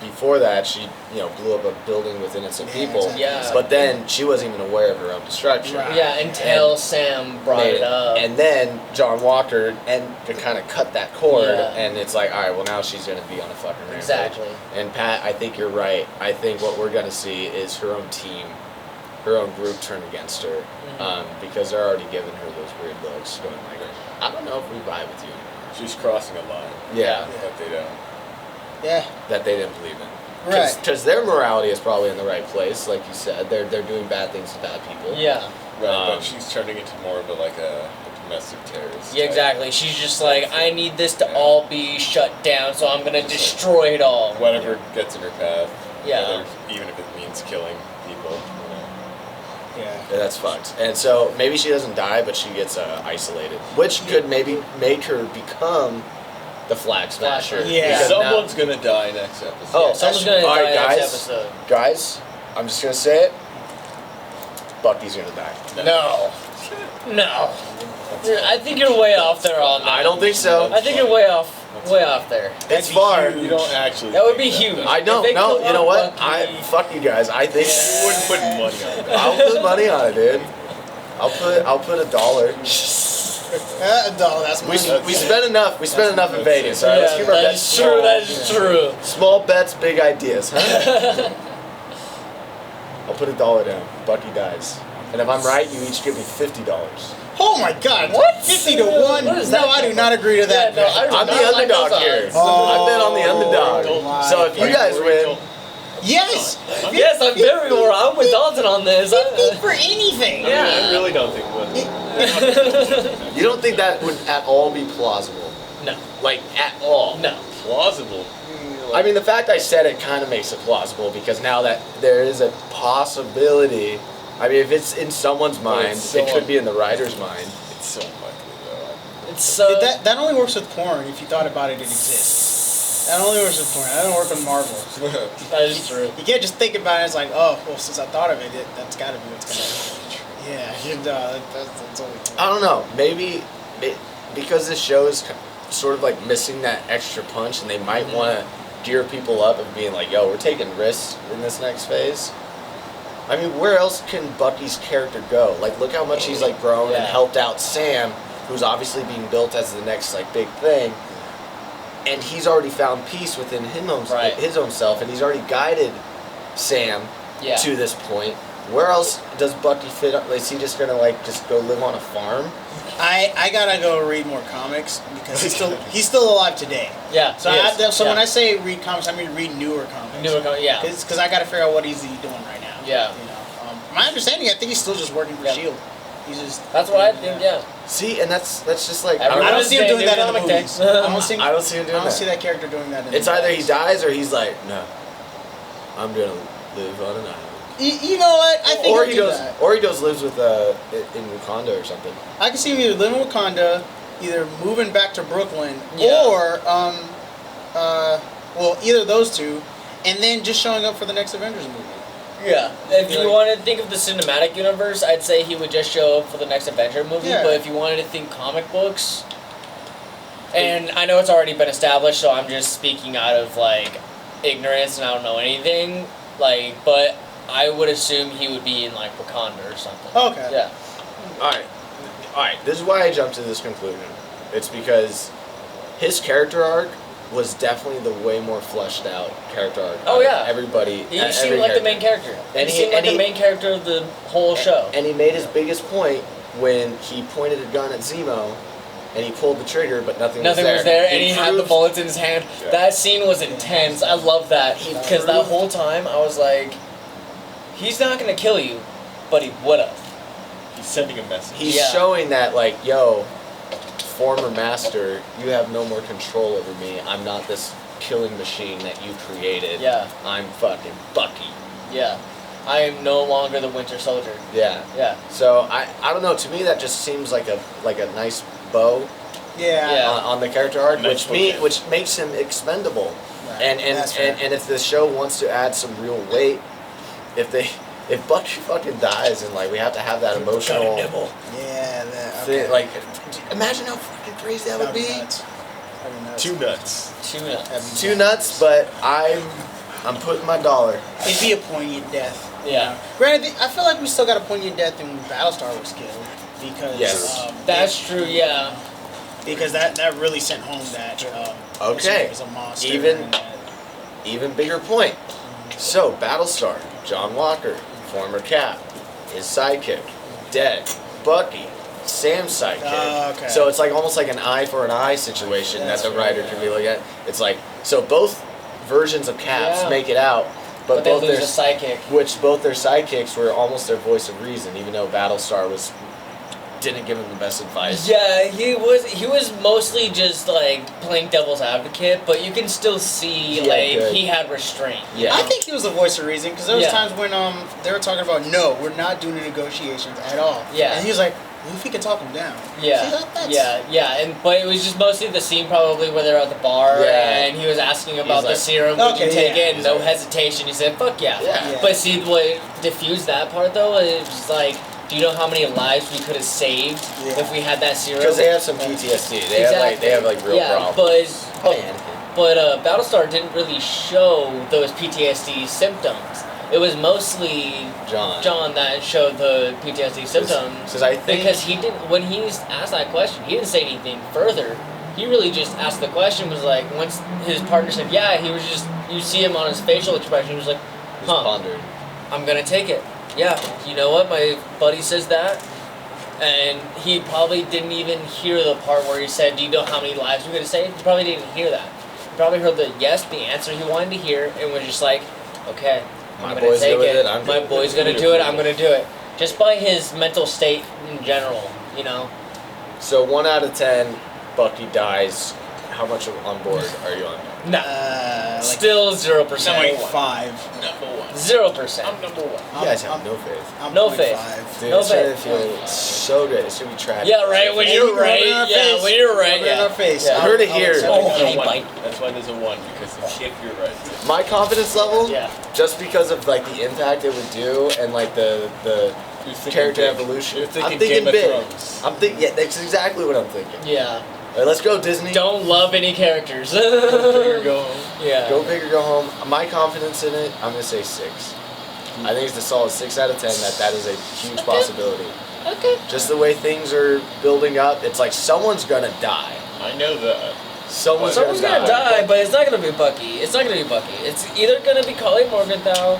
before that she, blew up a building with innocent Yeah, people. exactly. Yeah. But then she wasn't even aware of her own destruction. Right. Yeah, until Sam brought Made it up. And then John Walker and to kind of cut that cord, Yeah. and it's like, all right, well now she's gonna be on a fucking rampage. Exactly. And Pat, I think you're right. I think what we're gonna see is her own team, her own group turn against her, because they're already giving her those weird looks, going like, I don't know if we vibe with you anymore. She's crossing a line. Yeah, That they don't. Yeah. that they didn't believe in. Right. Because their morality is probably in the right place, like you said. They're doing bad things to bad people. Yeah. Right, but she's turning into more of a domestic terrorist. Yeah, type. exactly. She's just like, I need this to all be shut down, so I'm gonna destroy it all. Whatever gets in her path. Yeah. Even if it means killing people. Yeah. Yeah, that's fucked. And so maybe she doesn't die, but she gets isolated, which could maybe make her become the Flag Smasher. Yeah. Because now- Someone's gonna die next episode. Oh, Someone's gonna all die right, next guys. episode. Guys, I'm just gonna say it. Bucky's gonna die. No. No. I think you're way off there on that. I don't think so. I think you're way off there. It's far. You don't actually. That would think be huge. I don't If they know. killed You know what? Bucky- Fuck you guys. I think You wouldn't put money on it. I'll put money on it, dude. I'll put $1. No, that's money. We spent enough. We spent enough in Vegas. All right, let's Yeah, keep our that bets is true. small. That is true. Small bets, big ideas, huh? I'll put $1 down. Bucky dies. And if I'm right, you each give me $50. Oh my God! What? 50 to 1? What is No, that? I do not agree to that. Yeah, no, I do I'm not the like underdog those here. odds. I bet on the Oh underdog. my So if you guys win, Yes. Yes, I'm very well. I'm with Dalton on this. 50 for anything. Yeah. I really don't think it would. you don't think that would at all be plausible? No. Like at all? No. Plausible. I mean, the fact I said it kind of makes it plausible because now that there is a possibility. I mean, if it's in someone's mind, it's so it could be in the writer's mind. It's so unlikely though. It's so. That only works with porn. If you thought about it, it exists. That only works with porn. That don't work with Marvel. That is true. You can't just think about it. It's like, oh, well, since I thought of it, that's got to be what's gonna happen. Yeah, that's only. I don't know. Maybe because this show is sort of like missing that extra punch, and they might want to gear people up of being like, "Yo, we're taking risks in this next phase." I mean, where else can Bucky's character go? Like, look how much he's like grown and Yeah. helped out Sam, who's obviously being built as the next like big thing, and he's already found peace within Right. his own self, and he's already guided Sam Yeah. to this point. Where else does Bucky fit? Is he just gonna like just go live on a farm? I gotta go read more comics because he's still alive today. Yeah. So he is. when Yeah. I say read comics, I mean read newer comics. Yeah. Because I gotta figure out what he's doing right now. Yeah. You know, my understanding, I think he's still just working for Yeah. Shield. He's just. That's what I think. Yeah. See, and that's just like Everyone I don't is see him saying doing that in the comic day. movies. I don't see. I don't see him doing I don't that. see that character doing that. In It's the either he movies. dies or he's like, no, I'm gonna live on an island. You know what? I think Or he'll he do goes, that. or he goes lives with in Wakanda or something. I can see him either living in Wakanda, either moving back to Brooklyn, Yeah. or well, either of those two, and then just showing up for the next Avengers movie. Yeah. If you Like- want to think of the cinematic universe, I'd say he would just show up for the next Avenger movie. Yeah. But if you wanted to think comic books, and I know it's already been established, so I'm just speaking out of like ignorance and I don't know anything. Like, but I would assume he would be in like Wakanda or something. Okay. Yeah. All right. This is why I jumped to this conclusion. It's because his character arc was definitely the way more fleshed out character arc. Oh, out of yeah. everybody. He every seemed like the main character. And he he- seemed like and the he- main character of the whole show. And he made his biggest point when he pointed a gun at Zemo, and he pulled the trigger, but nothing was there. and he had the proved- bullets in his hand. Yeah. That scene was intense. I love that because that whole time I was like, he's not gonna kill you, but he would have. He's sending a message. He's Yeah. showing that, like, yo, former master, you have no more control over me. I'm not this killing machine that you created. Yeah. I'm fucking Bucky. Yeah, I am no longer the Winter Soldier. Yeah. Yeah, So I don't know. To me, that just seems like a nice bow Yeah. Yeah. on the character arc, Nice bookend. which makes him expendable. Right. And That's fair. and if the show wants to add some real weight, if Bucky fucking dies and like we have to have that emotional Yeah. That, thing, okay. like imagine how fucking crazy that would That'd be. nuts. That'd be nuts. Too nuts. tuna. That'd be Too nuts, but I'm putting my dollar. It'd be a poignant death. Yeah, Granted, I feel like we still got a poignant death when Battlestar was killed because Yes. that's true. Yeah, because that really sent home that Okay. it was a monster. Even- and that- Even bigger point. So Battlestar, John Walker, former Cap, his sidekick, dead. Bucky, Sam's sidekick. Oh, okay. So it's like almost like an eye for an eye situation That's that the right, writer yeah. can be looking at. It's like so both versions of Caps Yeah. make it out, but they both lose their a sidekick. which both their sidekicks were almost their voice of reason, even though Battlestar didn't give him the best advice. Yeah, he was mostly just like playing devil's advocate, but you can still see he had restraint. Yeah. I think he was the voice of reason because there was Yeah. times when they were talking about no, we're not doing the negotiations at all. Yeah. And he was like, well, if he could talk him down. Yeah, See, that's- but it was just mostly the scene probably where they're at the bar Yeah. and he was asking about the like, serum. Would you okay, take yeah. it? And no hesitation. He said, "Fuck yeah." Yeah. But see, what diffused that part though is like, do you know how many lives we could have saved if we had that serum? Because they have some PTSD. They have real problems. But Battlestar didn't really show those PTSD symptoms. It was mostly John that showed the PTSD symptoms. Because he didn't, when he asked that question, he didn't say anything further. He really just asked the question. Was like, once his partner said yeah, he was just, you see him on his facial expression. He was like, pondered. I'm gonna take it. Yeah, you know what? My buddy says that. And he probably didn't even hear the part where he said, do you know how many lives we're going to save? He probably didn't hear that. He probably heard the yes, the answer he wanted to hear, and was just like, okay, I'm going to take it. My boy's going to do it. I'm going to do it. Just by his mental state in general, you know? So 1 out of 10, Bucky dies. How much on board are you on? No. Still 0%. I'm like 5. Number 1. 0%. I'm number 1. You guys have no faith. I'm No 0.5. faith. Dude, No it's gonna faith. feel so good. It's gonna be tragic. Yeah, right. When you're right. Yeah, when you're right. Rub it in our face. Yeah. You heard it here. Oh, hey, bite. That's why there's a 1, because if you're right. My confidence level, Yeah. just because of like the impact it would do and like the character evolution. You're thinking I'm thinking Game of big. Thrones. I'm thinking. Yeah, that's exactly what I'm thinking. Yeah. All right, let's go Disney. Don't love any characters. Here go home. Yeah. Go big or go home. My confidence in it, I'm gonna say 6. I think it's a solid 6 out of 10. That is a huge possibility. Okay. Just the way things are building up, it's like someone's gonna die. I know that. Someone's Someone's gonna die, but it's not gonna be Bucky. It's not gonna be Bucky. It's either gonna be Carly Morgenthau,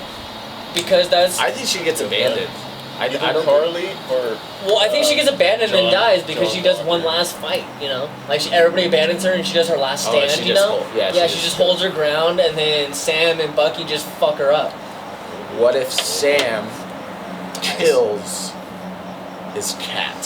because that's. I think she gets abandoned. I don't. Carly or. Well, I think she gets abandoned and John- dies because John she does one Walker. last fight. You know, like everybody abandons her and she does her last Oh, stand. she You just know. hold- She just holds her ground, and then Sam and Bucky just fuck her up. What if Sam kills his cat?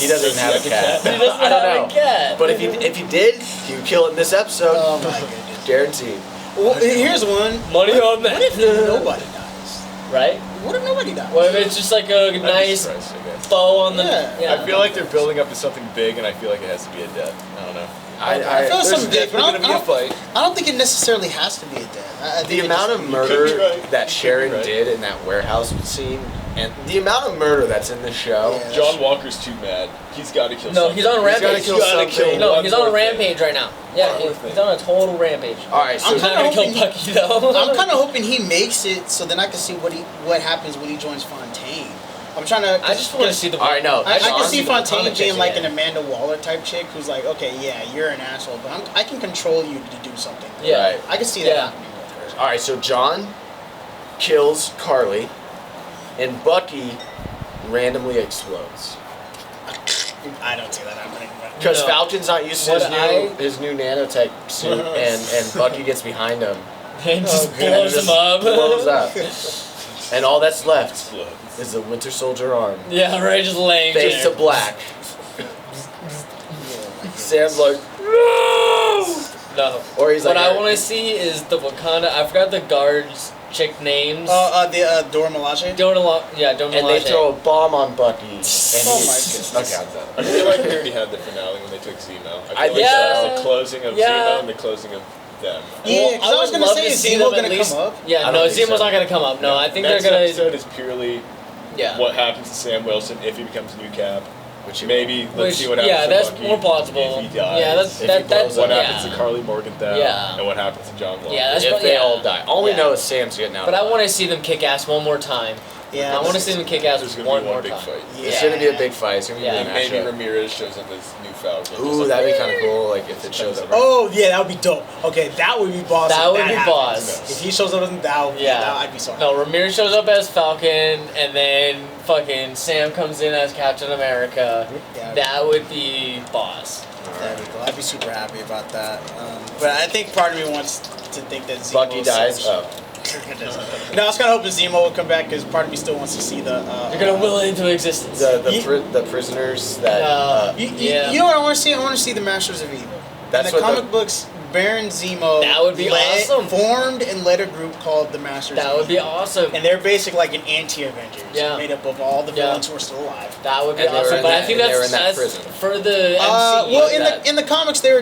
He doesn't have a cat. He doesn't I don't have know. a cat. But if he did, he would kill it in this episode. Oh my goodness. Guaranteed. Well, here's one. Money on that. What if nobody dies? Right? What if nobody dies? What if it's just like a nice Surprised, I guess. bow on the? Yeah. I feel like they're building up to something big, and I feel like it has to be a death. I don't know. I feel There's something big, definitely but gonna be a fight. I don't think it necessarily has to be a death. I think The it amount just- of murder be right. that Sharon be right. did in that warehouse scene, and the amount of murder that's in the show. Yeah. John Walker's too mad. He's got to kill. No, something. he's on a He's gotta rampage. kill He's gotta something. kill No, one he's on a more thing. rampage right now. Yeah, One more he's thing. on a total rampage. All right, so He's not gonna kill hoping- Bucky though. I'm kind of hoping he makes it, so then I can see what happens when he joins Fontaine. I'm trying to. I just want to see the. all right, no. I John- can see Fontaine comic being changing like it. an Amanda Waller type chick who's like, okay, yeah, you're an asshole, but I can control you to do something. Yeah. Right. I can see that Yeah. happening with her. All right, so John kills Carly, and Bucky randomly explodes I don't see that happening. But because No. Falcon's not used to What his new nanotech suit, and Bucky gets behind him, And just and blows just him up. blows up, and all that's left Explodes. is the Winter Soldier arm, Yeah, right, just laying face there. to black. Sam's like, no, No. or he's What like, I want to see is the Wakanda. I forgot the guards' chick names. the Dora Milaje. Dora and they throw a bomb on Bucky, and Oh he's my okay. I'm done. I feel like we already had the finale when they took Zemo. I I feel think like so. that was the closing of Yeah. Zemo and the closing of them. Yeah, 'cause I was gonna love say, to is see Zemo them gonna at least. come up? Yeah, I no, don't think Zemo's so. not gonna come up. No, I think they're Next gonna. episode is purely Yeah. what happens to Sam Wilson if he becomes a new Cap. Which Maybe let's Which- see what happens yeah, to that's Bucky more plausible. if he dies. Yeah, that's If he that's blows what up. happens yeah. to Carly Morgenthau Yeah. and what happens to John Walker. Yeah, that's if what- they yeah. all die. All we Yeah. know is Sam's getting out. But I alive. want to see them kick ass one more time. Yeah, I want to see them kick ass There's gonna one be more one big time. fight. It's gonna be a big fight. It's gonna be Yeah. a And big maybe matchup. Ramirez shows up as new Falcon. or Ooh, something. that'd be kind of cool. Like if it shows up. Oh yeah, that would be dope. Okay, that would be boss. That if would be happens. boss. If he shows up, that would be. Yeah. That, I'd be so happy. No, Ramirez shows up as Falcon, and then fucking Sam comes in as Captain America. Yeah. That would be boss. That'd be cool. I'd be super happy about that. But I think part of me wants to think that Zemo Bucky dies. sells- Oh, No, I was kind of hoping Zemo would come back because part of me still wants to see the. You're gonna will it into existence. The prisoners that. You know what I want to see? I want to see the Masters of Evil. That's in the what comic books. Baron Zemo That would be awesome. Formed and led a group called the Masters That of would be Evil. awesome. And they're basically like an anti-Avengers. Yeah. Made up of all the villains who are still alive. That would be And they were awesome. in But that- I think and they were that's in that as prison. for the MCU. Well, in the comics, they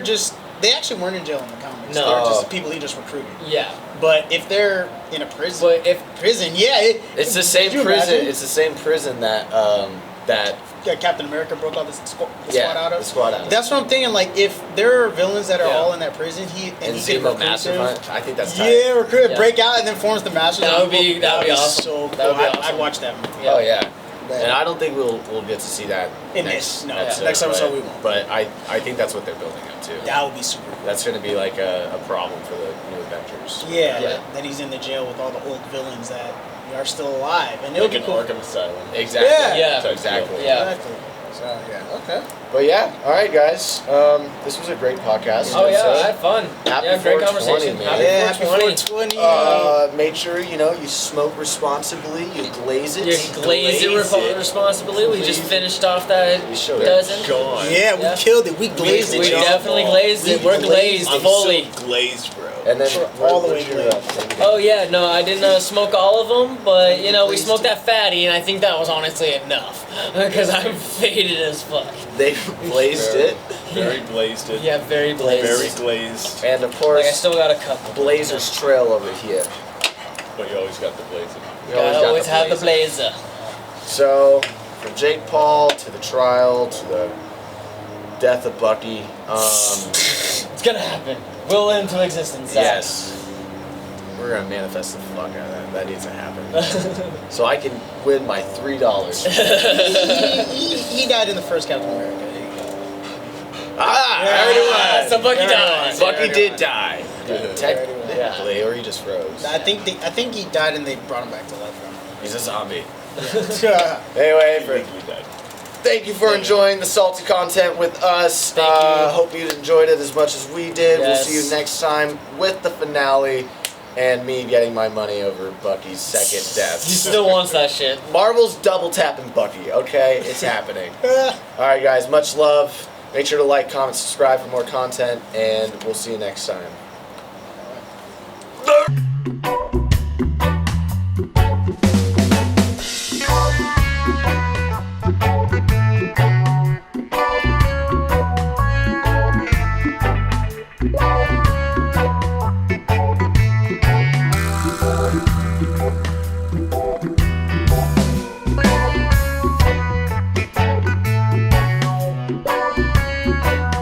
actually weren't in jail in the comics. No. They were just people he just recruited. Yeah. But if they're in a prison, But if It's the same could you prison. imagine? It's the same prison that Captain America broke all the squad out of. the squad out of. That's what I'm thinking. Like, if there are villains that are all in that prison, and he could Zemo recruit Master them. Hunt. I think that's tight. Yeah, recruit, Yeah. break out, and then forms the Masters. That would be That'd awesome. So That cool. would be I'd awesome. watch that movie. Oh yeah. But- And I don't think we'll get to see that In next this, no. episode. Next episode but, we won't. But I think that's what they're building up to. That would be super cool. That's going to be like a problem for the new Avengers. Yeah, Yeah. that he's in the jail with all the old villains that are still alive, and it'll Like be an cool. Arkham Asylum. Exactly. Yeah. Exactly. Yeah. Exactly. So okay. But yeah, all right, guys. This was a great podcast. Oh yeah, I episode. had fun. Happy Yeah, great 420, conversation. man. Happy Yeah, 420. happy 420. Make sure you smoke responsibly. You glaze it. You glaze it responsibly. We just finished off that We showed it. dozen. Gone. Yeah, we Yeah. killed it. We glazed it. We y'all. definitely glazed it. We're glazed I'm fully. so glazed, bro. And then All the way what's your, thing? Oh yeah, no, I didn't smoke all of them, but we smoked that fatty, and I think that was honestly enough because I'm faded as fuck. They glazed it, Very glazed it. Yeah, very blazed. Very glazed. and of Like I course, still got a couple. Blazer's Trail over here. But you always got the blazing. We Gotta got always have the Blazer. blazer. So, from Jake Paul to the trial to the death of Bucky, It's gonna happen. Will into existence. Zach. yes, we're gonna manifest the fuck out of that. That needs to happen. So I can win my $3. He died in the first Captain America. There you go. I already won. So Bucky There died. it Bucky did die. Technically, Yeah. or he just froze. I think he died and they brought him back to life. He's a zombie. Yeah. Anyway, Legally dead. thank you for enjoying the salty content with us. Thank you. Hope you enjoyed it as much as we did. Yes. We'll see you next time with the finale and me getting my money over Bucky's second death. He still wants that shit. Marvel's double tapping Bucky, okay? It's happening. Alright, guys, much love. Make sure to like, comment, subscribe for more content, and we'll see you next time.